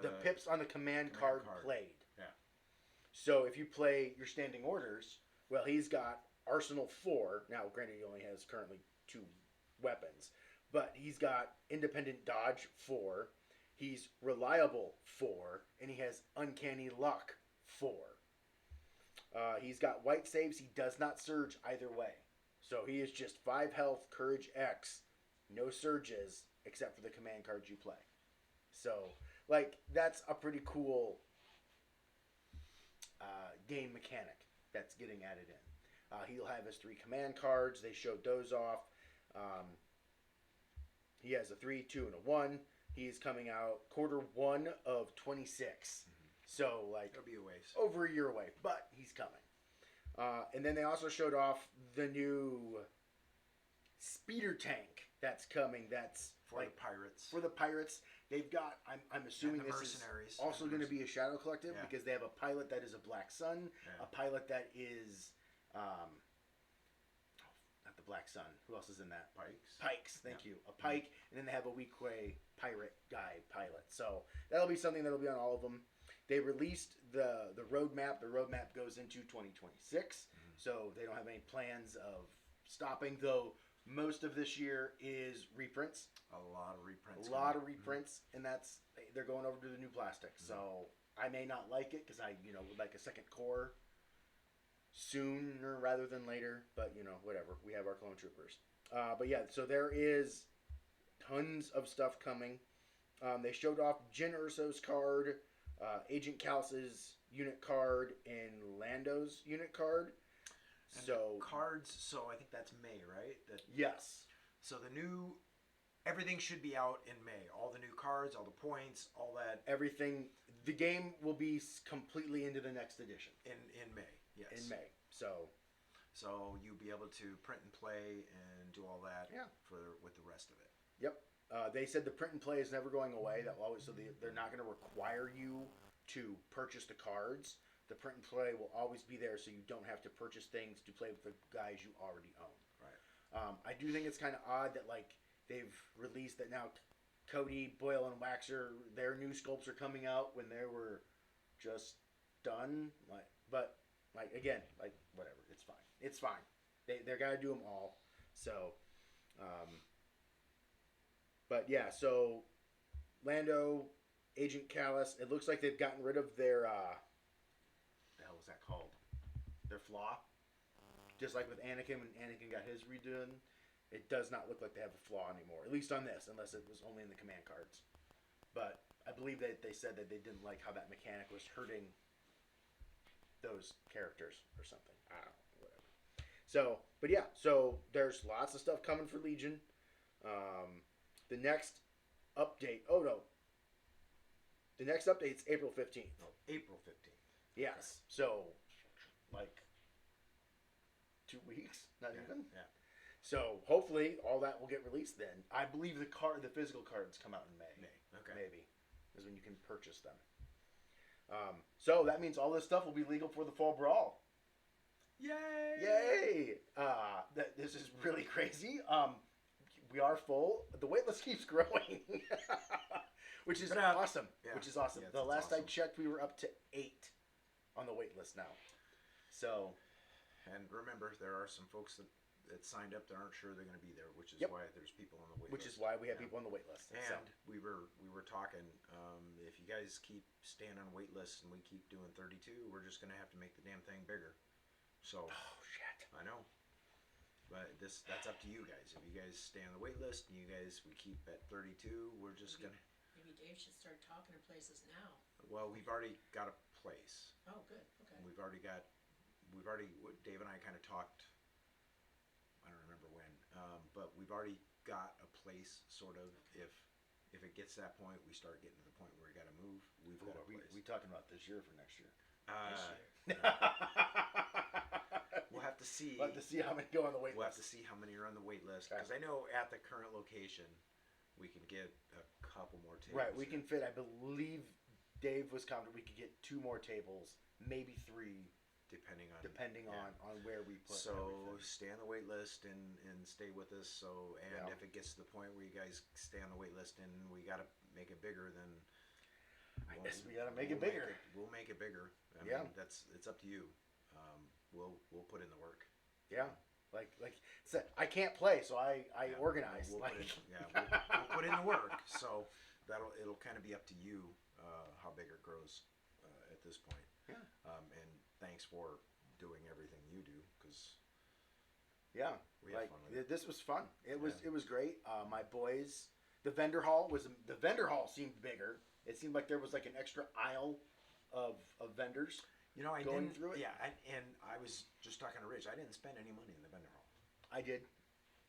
Speaker 2: The pips on the
Speaker 1: command card played.
Speaker 2: Yeah.
Speaker 1: So if you play your standing orders, well, he's got Arsenal 4. Now, granted, he only has currently 2 weapons, but he's got Independent Dodge 4. He's Reliable 4, and he has Uncanny Luck 4. He's got White Saves. He does not surge either way. So he is just 5 health, Courage X, no surges, except for the command cards you play. So, like, that's a pretty cool game mechanic that's getting added in. He'll have his 3 command cards. They showed those off. He has a 3, 2, and a 1. He's coming out Q1 of 26. So, like,
Speaker 2: It'll be a ways.
Speaker 1: over a year away, but he's coming. And then they also showed off the new speeder tank that's coming. That's
Speaker 2: For the pirates.
Speaker 1: For the pirates, they've got. I'm assuming this is also going to be a Shadow Collective because they have a pilot that is a Black Sun, a pilot that is, not the Black Sun. Who else is in that? Pikes. Thank you. A Pike, and then they have a Weequay pirate guy pilot. So that'll be something that'll be on all of them. They released the roadmap. The roadmap goes into 2026, so they don't have any plans of stopping, though most of this year is reprints.
Speaker 2: A lot of reprints.
Speaker 1: And that's, they're going over to the new plastic. So I may not like it because I, would like a second core sooner rather than later, but, whatever. We have our clone troopers. But yeah, so there is tons of stuff coming. They showed off Jyn Erso's card, Agent Callus's unit card, and Lando's unit card.
Speaker 2: And
Speaker 1: so
Speaker 2: cards. So I think that's May, right?
Speaker 1: Yes.
Speaker 2: So everything should be out in May. All the new cards, all the points, all that.
Speaker 1: Everything. The game will be completely into the next edition
Speaker 2: in May. Yes.
Speaker 1: In May. So
Speaker 2: you'll be able to print and play and do all that. With the rest of it.
Speaker 1: Yep. They said the print and play is never going away. That will always, so they're not going to require you to purchase the cards. The print and play will always be there, so you don't have to purchase things to play with the guys you already own.
Speaker 2: Right.
Speaker 1: I do think it's kind of odd that they've released that now. Cody, Boyle, and Waxer, their new sculpts are coming out when they were just done. But again, whatever, it's fine. It's fine. They're gotta do them all. So. But yeah, so Lando, Agent Callus, it looks like they've gotten rid of their the hell was that called? Their flaw. Just like with Anakin, when Anakin got his redone, it does not look like they have a flaw anymore. At least on this, unless it was only in the command cards. But I believe that they said that they didn't like how that mechanic was hurting those characters or something. I don't know, whatever. So, but yeah, so there's lots of stuff coming for Legion. The next update. Oh no. The next update's April 15th.
Speaker 2: No, April 15th.
Speaker 1: Yes. So, 2 weeks, not even.
Speaker 2: Yeah.
Speaker 1: So hopefully all that will get released then. I believe the physical cards come out in May.
Speaker 2: Okay.
Speaker 1: Maybe is when you can purchase them. So that means all this stuff will be legal for the Fall Brawl.
Speaker 2: Yay!
Speaker 1: Yay! this is really crazy. We are full. The wait list keeps growing, which is awesome.
Speaker 2: Yeah.
Speaker 1: Which is awesome.
Speaker 2: Yeah,
Speaker 1: The last I
Speaker 2: awesome.
Speaker 1: checked, we were up to 8 on the wait list now. So,
Speaker 2: And remember, there are some folks that signed up that aren't sure they're going to be there, which is
Speaker 1: Yep.
Speaker 2: why there's people on the wait
Speaker 1: which
Speaker 2: list.
Speaker 1: is why we have
Speaker 2: Yeah.
Speaker 1: people on the wait list.
Speaker 2: And
Speaker 1: So,
Speaker 2: we were talking. If you guys keep staying on wait lists and we keep doing 32, we're just going to have to make the damn thing bigger. So
Speaker 1: oh shit.
Speaker 2: I know, but that's up to you guys. If you guys stay on the wait list and you guys we keep at 32, we're just
Speaker 3: Maybe-
Speaker 2: gonna.
Speaker 3: Maybe Dave should start talking to places now.
Speaker 2: Well, we've already got a place.
Speaker 3: Oh, good, okay.
Speaker 2: Dave and I kind of talked. I don't remember when, but we've already got a place. Sort of.
Speaker 3: Okay.
Speaker 2: If it gets to that point, we start getting to the point where we got to move. We've got a
Speaker 1: we
Speaker 2: place.
Speaker 1: talking about this year for next year?
Speaker 3: This year.
Speaker 2: We'll have to see.
Speaker 1: We'll have to see how many go on the wait
Speaker 2: We'll have
Speaker 1: list.
Speaker 2: to see how many are on the wait list
Speaker 1: Okay.
Speaker 2: because I know at the current location we can get a couple more tables.
Speaker 1: Right, we
Speaker 2: in.
Speaker 1: can fit. I believe Dave was confident we could get 2 more tables, maybe 3,
Speaker 2: depending
Speaker 1: on where we put.
Speaker 2: So
Speaker 1: everything.
Speaker 2: stay on the wait list and stay with us. So and
Speaker 1: Yeah.
Speaker 2: if it gets to the point where you guys stay on the wait list and we got to make it bigger, then
Speaker 1: I guess we gotta make it bigger.
Speaker 2: We'll make it bigger. I
Speaker 1: Yeah.
Speaker 2: mean, it's up to you. We'll put in the work.
Speaker 1: Yeah, like so I can't play, so I
Speaker 2: Yeah,
Speaker 1: organize.
Speaker 2: We'll
Speaker 1: like,
Speaker 2: put we'll put in the work. So it'll kind of be up to you how big it grows at this point.
Speaker 1: Yeah.
Speaker 2: And thanks for doing everything you do because
Speaker 1: yeah,
Speaker 2: we have
Speaker 1: like
Speaker 2: fun with it.
Speaker 1: this was fun. It was
Speaker 2: Yeah.
Speaker 1: great. My boys, the vendor hall seemed bigger. It seemed like there was like an extra aisle of vendors.
Speaker 2: You know, I
Speaker 1: going
Speaker 2: didn't.
Speaker 1: through it?
Speaker 2: Yeah, and I was just talking to Rich. I didn't spend any money in the vendor hall.
Speaker 1: I did,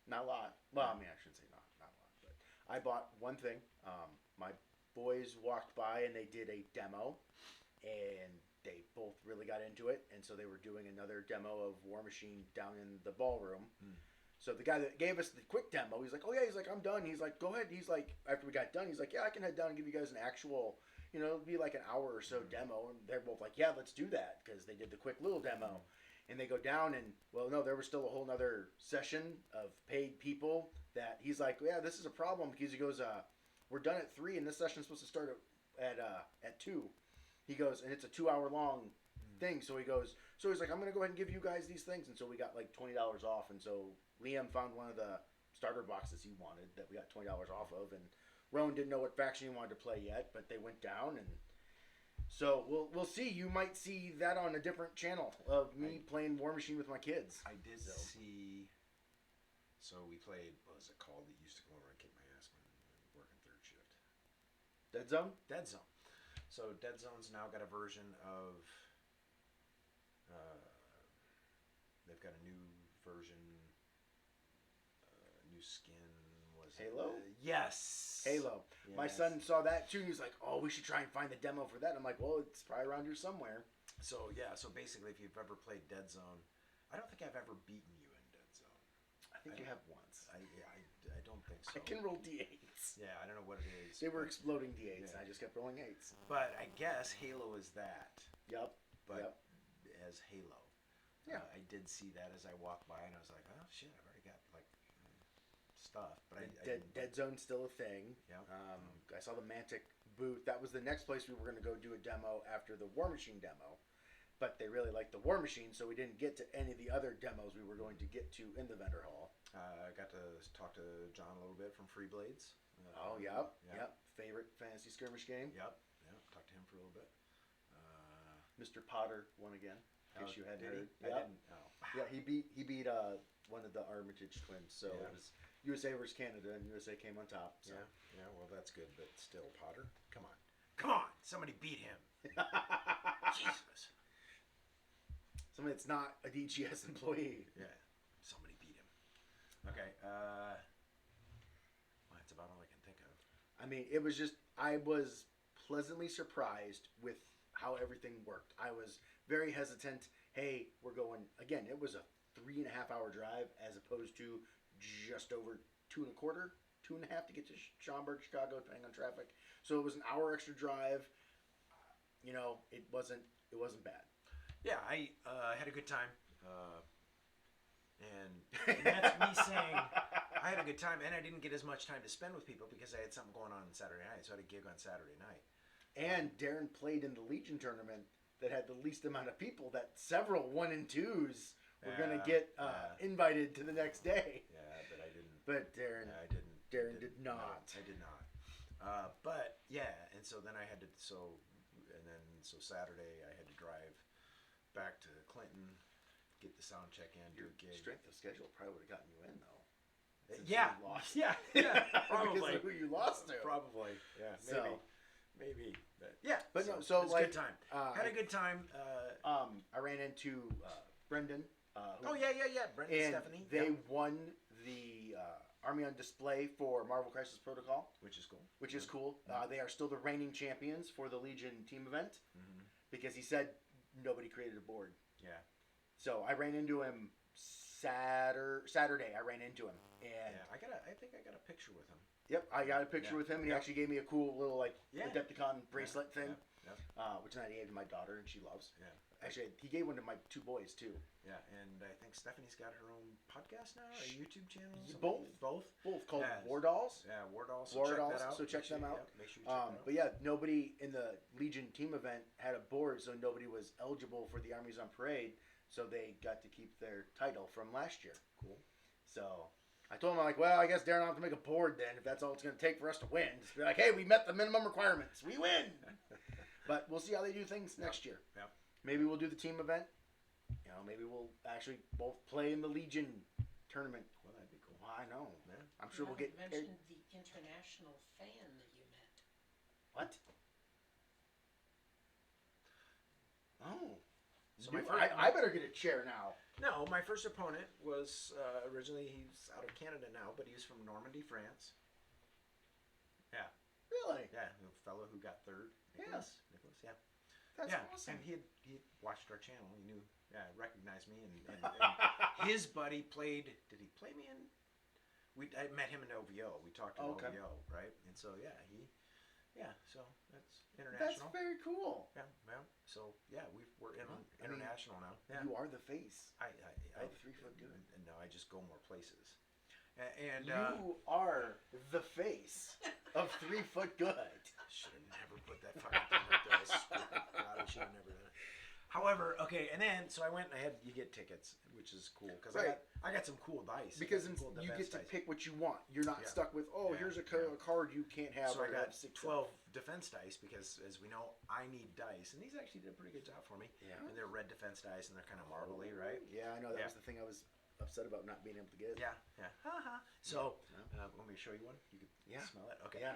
Speaker 1: not a lot. Well, I mean, I shouldn't say not a lot, but I bought one thing. My boys walked by and they did a demo, and they both really got into it. And so they were doing another demo of War Machine down in the ballroom. So the guy that gave us the quick demo, he's like, "Oh yeah," he's like, "I'm done." He's like, "Go ahead." He's like, after we got done, he's like, "Yeah, I can head down and give you guys an actual, it'll be like an hour or so demo." And they're both like, "Yeah, let's do that," because they did the quick little demo. And they go down and, well, no, there was still a whole nother session of paid people that he's like, "Yeah, this is a problem," because he goes, "We're done at 3 and this session's supposed to start at 2. He goes, and it's a 2-hour long thing. So he's like, "I'm going to go ahead and give you guys these things." And so we got like $20 off. And so Liam found one of the starter boxes he wanted that we got $20 off of. And Rowan didn't know what faction he wanted to play yet, but they went down. And so we'll see. You might see that on a different channel of me playing War Machine with my kids.
Speaker 2: I did
Speaker 1: So.
Speaker 2: see. So we played. What was it called? That used to come over and kick my ass when working third shift.
Speaker 1: Dead Zone?
Speaker 2: Dead Zone. So Dead Zone's now got a version of. They've got a new version, new skin. Was
Speaker 1: Halo?
Speaker 2: Yes.
Speaker 1: Halo. My
Speaker 2: Yes.
Speaker 1: son saw that too. He's like, "Oh, we should try and find the demo for that." I'm like, "Well, it's probably around here somewhere."
Speaker 2: So yeah. So basically, if you've ever played Dead Zone, I don't think I've ever beaten you in Dead Zone.
Speaker 1: I think you have once.
Speaker 2: I don't think so.
Speaker 1: I can roll D8s.
Speaker 2: Yeah, I don't know what it is.
Speaker 1: They were
Speaker 2: but-
Speaker 1: exploding D8s,
Speaker 2: Yeah.
Speaker 1: and I just kept rolling 8s.
Speaker 2: But I guess Halo is that.
Speaker 1: Yep.
Speaker 2: But as Halo.
Speaker 1: Yeah.
Speaker 2: I did see that as I walked by, and I was like, "Oh shit! I've already got like stuff." But I didn't-
Speaker 1: Dead Zone's still a thing.
Speaker 2: Yeah.
Speaker 1: I saw the Mantic booth. That was the next place we were going to go do a demo after the War Machine demo. But they really liked the War Machine, so we didn't get to any of the other demos we were going to get to in the vendor hall.
Speaker 2: I got to talk to John a little bit from Free Blades.
Speaker 1: Yep.
Speaker 2: Yeah.
Speaker 1: Favorite fantasy skirmish game.
Speaker 2: Yep. Talked to him for a little bit.
Speaker 1: Mr. Potter won again. In case you hadn't
Speaker 2: Did he?
Speaker 1: heard.
Speaker 2: I
Speaker 1: Yep.
Speaker 2: didn't. Oh.
Speaker 1: Yeah, he beat one of the Armitage twins. So
Speaker 2: Yeah.
Speaker 1: it was USA versus Canada, and USA came on top. So.
Speaker 2: Yeah. Well, that's good, but still, Potter. Come on! Somebody beat him. Jesus.
Speaker 1: Somebody that's not a DGS employee.
Speaker 2: Yeah. Somebody beat him. Okay. Well, that's about all I can think of.
Speaker 1: I mean, it was just, I was pleasantly surprised with how everything worked. I was very hesitant. Hey, we're going, again, it was a 3.5 hour drive as opposed to just over 2.25, 2.5 to get to Schaumburg, Chicago, depending on traffic. So it was an hour extra drive. It wasn't bad.
Speaker 2: Yeah, I had a good time, and And that's me saying I had a good time, and I didn't get as much time to spend with people because I had something going on Saturday night, so I had a gig on Saturday night.
Speaker 1: And Daren played in the Legion tournament that had the least amount of people. That several 1 and 2s were going to get invited to the next day.
Speaker 2: Yeah, but I didn't.
Speaker 1: But Daren,
Speaker 2: I didn't.
Speaker 1: Daren did not.
Speaker 2: No, I did not. But yeah, and so then I had to. So Saturday I had to drive back to Clinton, get the sound check in, do
Speaker 1: Your
Speaker 2: a gig.
Speaker 1: strength of schedule probably would have gotten you in though. Since
Speaker 2: Yeah,
Speaker 1: you lost.
Speaker 2: yeah,
Speaker 1: because
Speaker 2: probably.
Speaker 1: of who you lost to.
Speaker 2: Probably, yeah, maybe. But yeah,
Speaker 1: But no, so
Speaker 2: it was
Speaker 1: like,
Speaker 2: a good time. Had a good time.
Speaker 1: I ran into Brendan.
Speaker 2: Brendan
Speaker 1: And
Speaker 2: Stephanie.
Speaker 1: they won the Army on Display for Marvel Crisis Protocol,
Speaker 2: which is cool.
Speaker 1: which is cool. They are still the reigning champions for the Legion team event because he said nobody created a board.
Speaker 2: Yeah.
Speaker 1: So I ran into him Saturday. I ran into him, and
Speaker 2: I think I got a picture with him.
Speaker 1: yep, I got a picture with him, and he actually gave me a cool little Adepticon bracelet thing, which I gave to my daughter, and she loves.
Speaker 2: Yeah.
Speaker 1: Actually, he gave one to my 2 boys too.
Speaker 2: Yeah, and I think Stephanie's got her own podcast now, or a YouTube channel.
Speaker 1: Both called
Speaker 2: Yeah.
Speaker 1: War Dolls.
Speaker 2: Yeah, War Dolls. So
Speaker 1: War
Speaker 2: check
Speaker 1: Dolls,
Speaker 2: that out.
Speaker 1: so check them out.
Speaker 2: Make sure you check that out.
Speaker 1: But yeah, nobody in the Legion team event had a board, so nobody was eligible for the Armies on Parade, so they got to keep their title from last year.
Speaker 2: Cool.
Speaker 1: So I told him, I'm like, well, I guess Darren will have to make a board then, if that's all it's going to take for us to win. Just be like, hey, we met the minimum requirements. We win. But we'll see how they do things next year.
Speaker 2: Yeah.
Speaker 1: Maybe we'll do the team event. You know, maybe we'll actually both play in the Legion tournament.
Speaker 2: Well, that'd be cool.
Speaker 1: Well, I know.
Speaker 2: Yeah.
Speaker 1: I'm sure we'll get...
Speaker 3: mentioned the international fan that you met.
Speaker 1: What? Oh.
Speaker 2: So
Speaker 1: I better get a chair now.
Speaker 2: No, my first opponent was originally, he's out of Canada now, but he's from Normandy, France. Yeah.
Speaker 1: Really?
Speaker 2: Yeah, the fellow who got third. Nicholas, yeah.
Speaker 1: That's
Speaker 2: yeah,
Speaker 1: awesome.
Speaker 2: and he watched our channel. He knew, recognized me, and his buddy played. Did he play me in? I met him in OVO. We talked in OVO, right? And so so that's international.
Speaker 1: That's very cool.
Speaker 2: Yeah. So we're international now. Yeah.
Speaker 1: You are the face.
Speaker 2: I
Speaker 1: of 3 Foot Good.
Speaker 2: No, I just go more places. And
Speaker 1: you are the face of 3 Foot Good.
Speaker 2: Should have never put that fucking thing up there. I swear to God, I should have never done it. However, okay, and then so I went and you get tickets, which is cool because I got some cool dice.
Speaker 1: Because
Speaker 2: cool
Speaker 1: you get to
Speaker 2: dice.
Speaker 1: pick what you want. You're not stuck with here's a card you can't have.
Speaker 2: So I got
Speaker 1: 6
Speaker 2: 12 defense dice because, as we know, I need dice, and these actually did a pretty good job for me. Yeah. And they're red defense dice, and they're kind of marbly, right?
Speaker 1: Yeah, I know that was the thing I was upset about not being able to get.
Speaker 2: Yeah. So let me show you one. You can smell it. Okay.
Speaker 1: Yeah.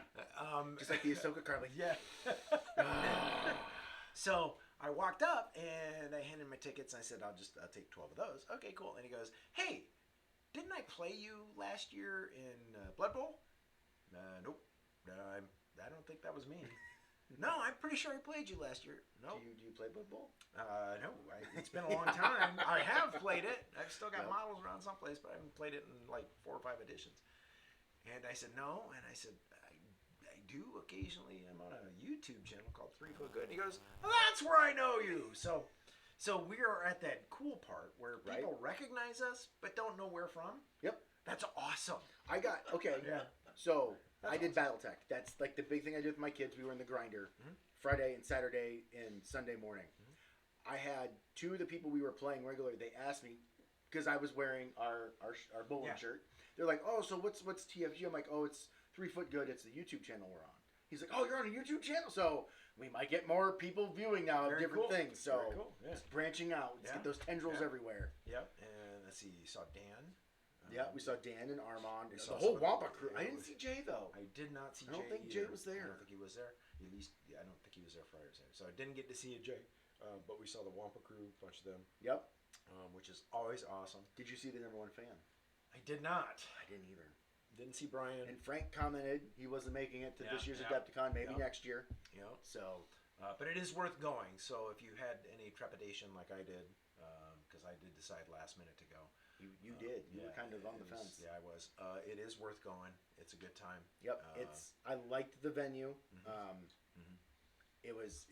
Speaker 1: Just like the Ahsoka card. Like,
Speaker 2: So I walked up and I handed him my tickets. And I said, I'll take 12 of those. Okay, cool. And he goes, hey, didn't I play you last year in Blood Bowl? Nope. I don't think that was me. No, I'm pretty sure I played you last year. No.
Speaker 1: Do you play Blood Bowl?
Speaker 2: No. It's been a long time. I have played it. I've still got models around someplace, but I haven't played it in like 4 or 5 editions. And I said, no. And I said, I do occasionally. I'm on a YouTube channel called 3 Foot Good. And he goes, well, that's where I know you. So we are at that cool part where people recognize us but don't know where from.
Speaker 1: Yep.
Speaker 2: That's awesome.
Speaker 1: So I did BattleTech. That's like the big thing I did with my kids. We were in the grinder Friday and Saturday and Sunday morning. I had 2 of the people we were playing regularly. They asked me because I was wearing our bowling shirt. They're like, oh, so what's TFG? I'm like, oh, it's 3 Foot Good. It's the YouTube channel we're on. He's like, oh, you're on a YouTube channel? So we might get more people viewing now of different things. So it's branching out. Let's get those tendrils everywhere.
Speaker 2: Yep. And let's see, you saw Dan.
Speaker 1: We saw Dan and Armand. The whole Wampa crew. I didn't see Jay, though.
Speaker 2: I did not see
Speaker 1: I
Speaker 2: Jay
Speaker 1: don't think
Speaker 2: either.
Speaker 1: Jay was there.
Speaker 2: I don't think he was there. At least, I don't think he was there Friday. So I didn't get to see Jay. But we saw the Wampa crew, a bunch of them.
Speaker 1: Yep.
Speaker 2: Which is always awesome.
Speaker 1: Did you see the #1 fan?
Speaker 2: I did not.
Speaker 1: I didn't either.
Speaker 2: Didn't see Brian.
Speaker 1: And Frank commented he wasn't making it to this year's Adepticon, maybe next year.
Speaker 2: Yeah.
Speaker 1: So,
Speaker 2: but it is worth going. So if you had any trepidation like I did, because I did decide last minute to go.
Speaker 1: You did. You were kind of on the fence.
Speaker 2: Yeah, I was. It is worth going. It's a good time.
Speaker 1: Yep. I liked the venue. It was.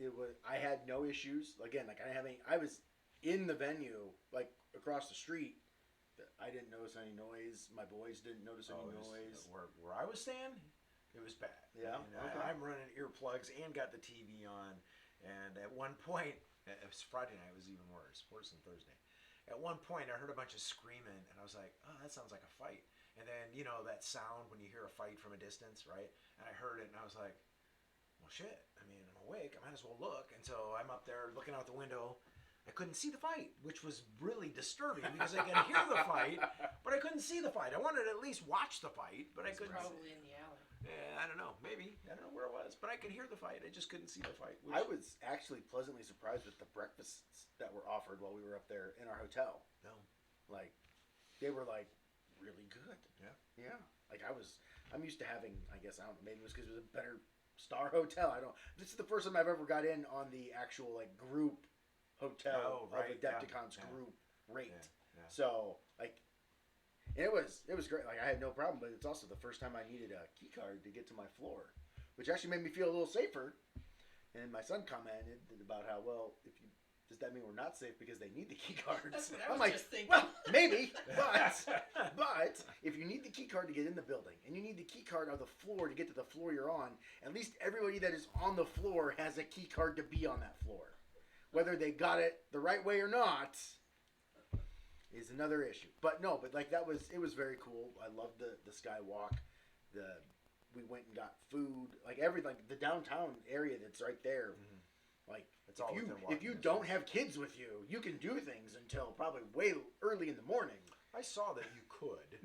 Speaker 1: I had no issues. Again, like I didn't have any. I was in the venue, like across the street. I didn't notice any noise. My boys didn't notice any noise.
Speaker 2: Where I was staying, it was bad.
Speaker 1: Yeah,
Speaker 2: And
Speaker 1: okay.
Speaker 2: I'm running earplugs and got the TV on, and at one point, it was Friday night. It was even worse than Thursday. At one point, I heard a bunch of screaming, and I was like, "Oh, that sounds like a fight." And then that sound when you hear a fight from a distance, right? And I heard it, and I was like, "Well, shit. I mean, I'm awake. I might as well look." And so I'm up there looking out the window. I couldn't see the fight, which was really disturbing because I could hear the fight, but I couldn't see the fight. I wanted to at least watch the fight, but I couldn't.
Speaker 3: Probably in the alley.
Speaker 2: I don't know. Maybe. I don't know where it was, but I could hear the fight. I just couldn't see the fight.
Speaker 1: I was actually pleasantly surprised with the breakfasts that were offered while we were up there in our hotel.
Speaker 2: No.
Speaker 1: Like, they were like really good.
Speaker 2: Yeah.
Speaker 1: Yeah. Like I'm used to having. I guess I don't know. Maybe it was because it was a better star hotel. I don't. This is the first time I've ever got in on the actual like group hotel of Adepticon's group rate.
Speaker 2: Yeah.
Speaker 1: So like, it was great. Like I had no problem, but it's also the first time I needed a key card to get to my floor, which actually made me feel a little safer. And my son commented about how, well, does that mean we're not safe because they need the key cards?
Speaker 3: That's what I
Speaker 1: I'm
Speaker 3: was
Speaker 1: like,
Speaker 3: just thinking.
Speaker 1: well, maybe, but if you need the key card to get in the building and you need the key card on the floor to get to the floor you're on, at least everybody that is on the floor has a key card to be on that floor. Whether they got it the right way or not is another issue. But like it was very cool. I loved the skywalk. We went and got food, like everything. The downtown area that's right there.
Speaker 2: Mm-hmm.
Speaker 1: Like
Speaker 2: It's all within walking
Speaker 1: if you
Speaker 2: distance.
Speaker 1: don't have kids with you can do things until probably way early in the morning.
Speaker 2: I saw that you could.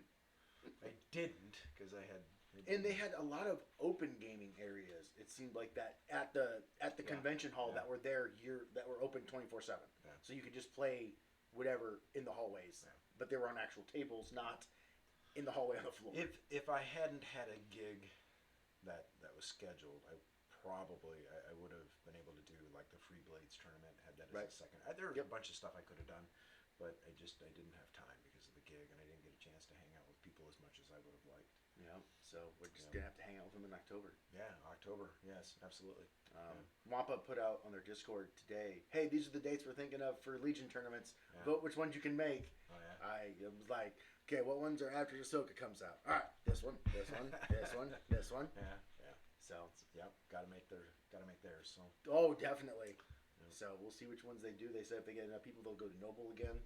Speaker 2: I didn't because I had.
Speaker 1: And they had a lot of open gaming areas. It seemed like that at the convention hall that were there that were open 24/7.
Speaker 2: Yeah.
Speaker 1: So you could just play whatever in the hallways.
Speaker 2: Yeah.
Speaker 1: But they were on actual tables, not in the hallway on the floor.
Speaker 2: If I hadn't had a gig that was scheduled, I would have been able to do like the Free Blades tournament. Had that as a second. There was a bunch of stuff I could have done, but I didn't have time because of the gig, and I didn't get a chance to hang out with people as much as I would have liked.
Speaker 1: Yeah, so we're just gonna have to hang out with them in October.
Speaker 2: Yeah, October. Yes, absolutely.
Speaker 1: Wampa put out on their Discord today, hey, these are the dates we're thinking of for Legion tournaments.
Speaker 2: Yeah.
Speaker 1: Vote which ones you can make.
Speaker 2: Oh yeah.
Speaker 1: I was like, okay, what ones are after Ahsoka comes out? All right, this one, this one, this one, this one.
Speaker 2: Yeah.
Speaker 1: So,
Speaker 2: Yep. Got to make theirs. So.
Speaker 1: oh, definitely.
Speaker 2: Yep.
Speaker 1: So we'll see which ones they do. They said if they get enough people, they'll go to Noble again,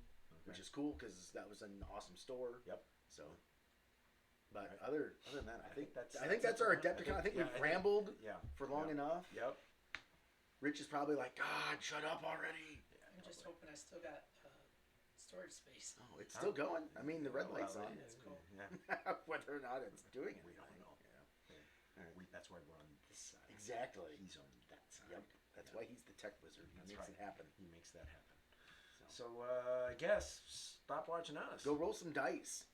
Speaker 1: which is cool because that was an awesome store.
Speaker 2: Yep.
Speaker 1: So. But other than that, I think that's
Speaker 2: it
Speaker 1: our
Speaker 2: for now.
Speaker 1: Adepticon. I think
Speaker 2: Yeah,
Speaker 1: we've rambled for long
Speaker 2: Yep.
Speaker 1: enough.
Speaker 2: Yep.
Speaker 1: Rich is probably like, God, shut up already.
Speaker 2: Yeah,
Speaker 3: I'm just hoping I still got storage space.
Speaker 1: Oh, it's still going. I mean, the red light's on.
Speaker 3: That's cool.
Speaker 2: Yeah.
Speaker 1: Whether or not it's doing it.
Speaker 2: We don't know.
Speaker 1: Yeah.
Speaker 2: That's why we're on this side.
Speaker 1: Exactly.
Speaker 2: He's on that side.
Speaker 1: Yep. That's why he's the tech wizard. He makes it happen.
Speaker 2: He makes that happen. So I guess stop watching us.
Speaker 1: Go roll some dice.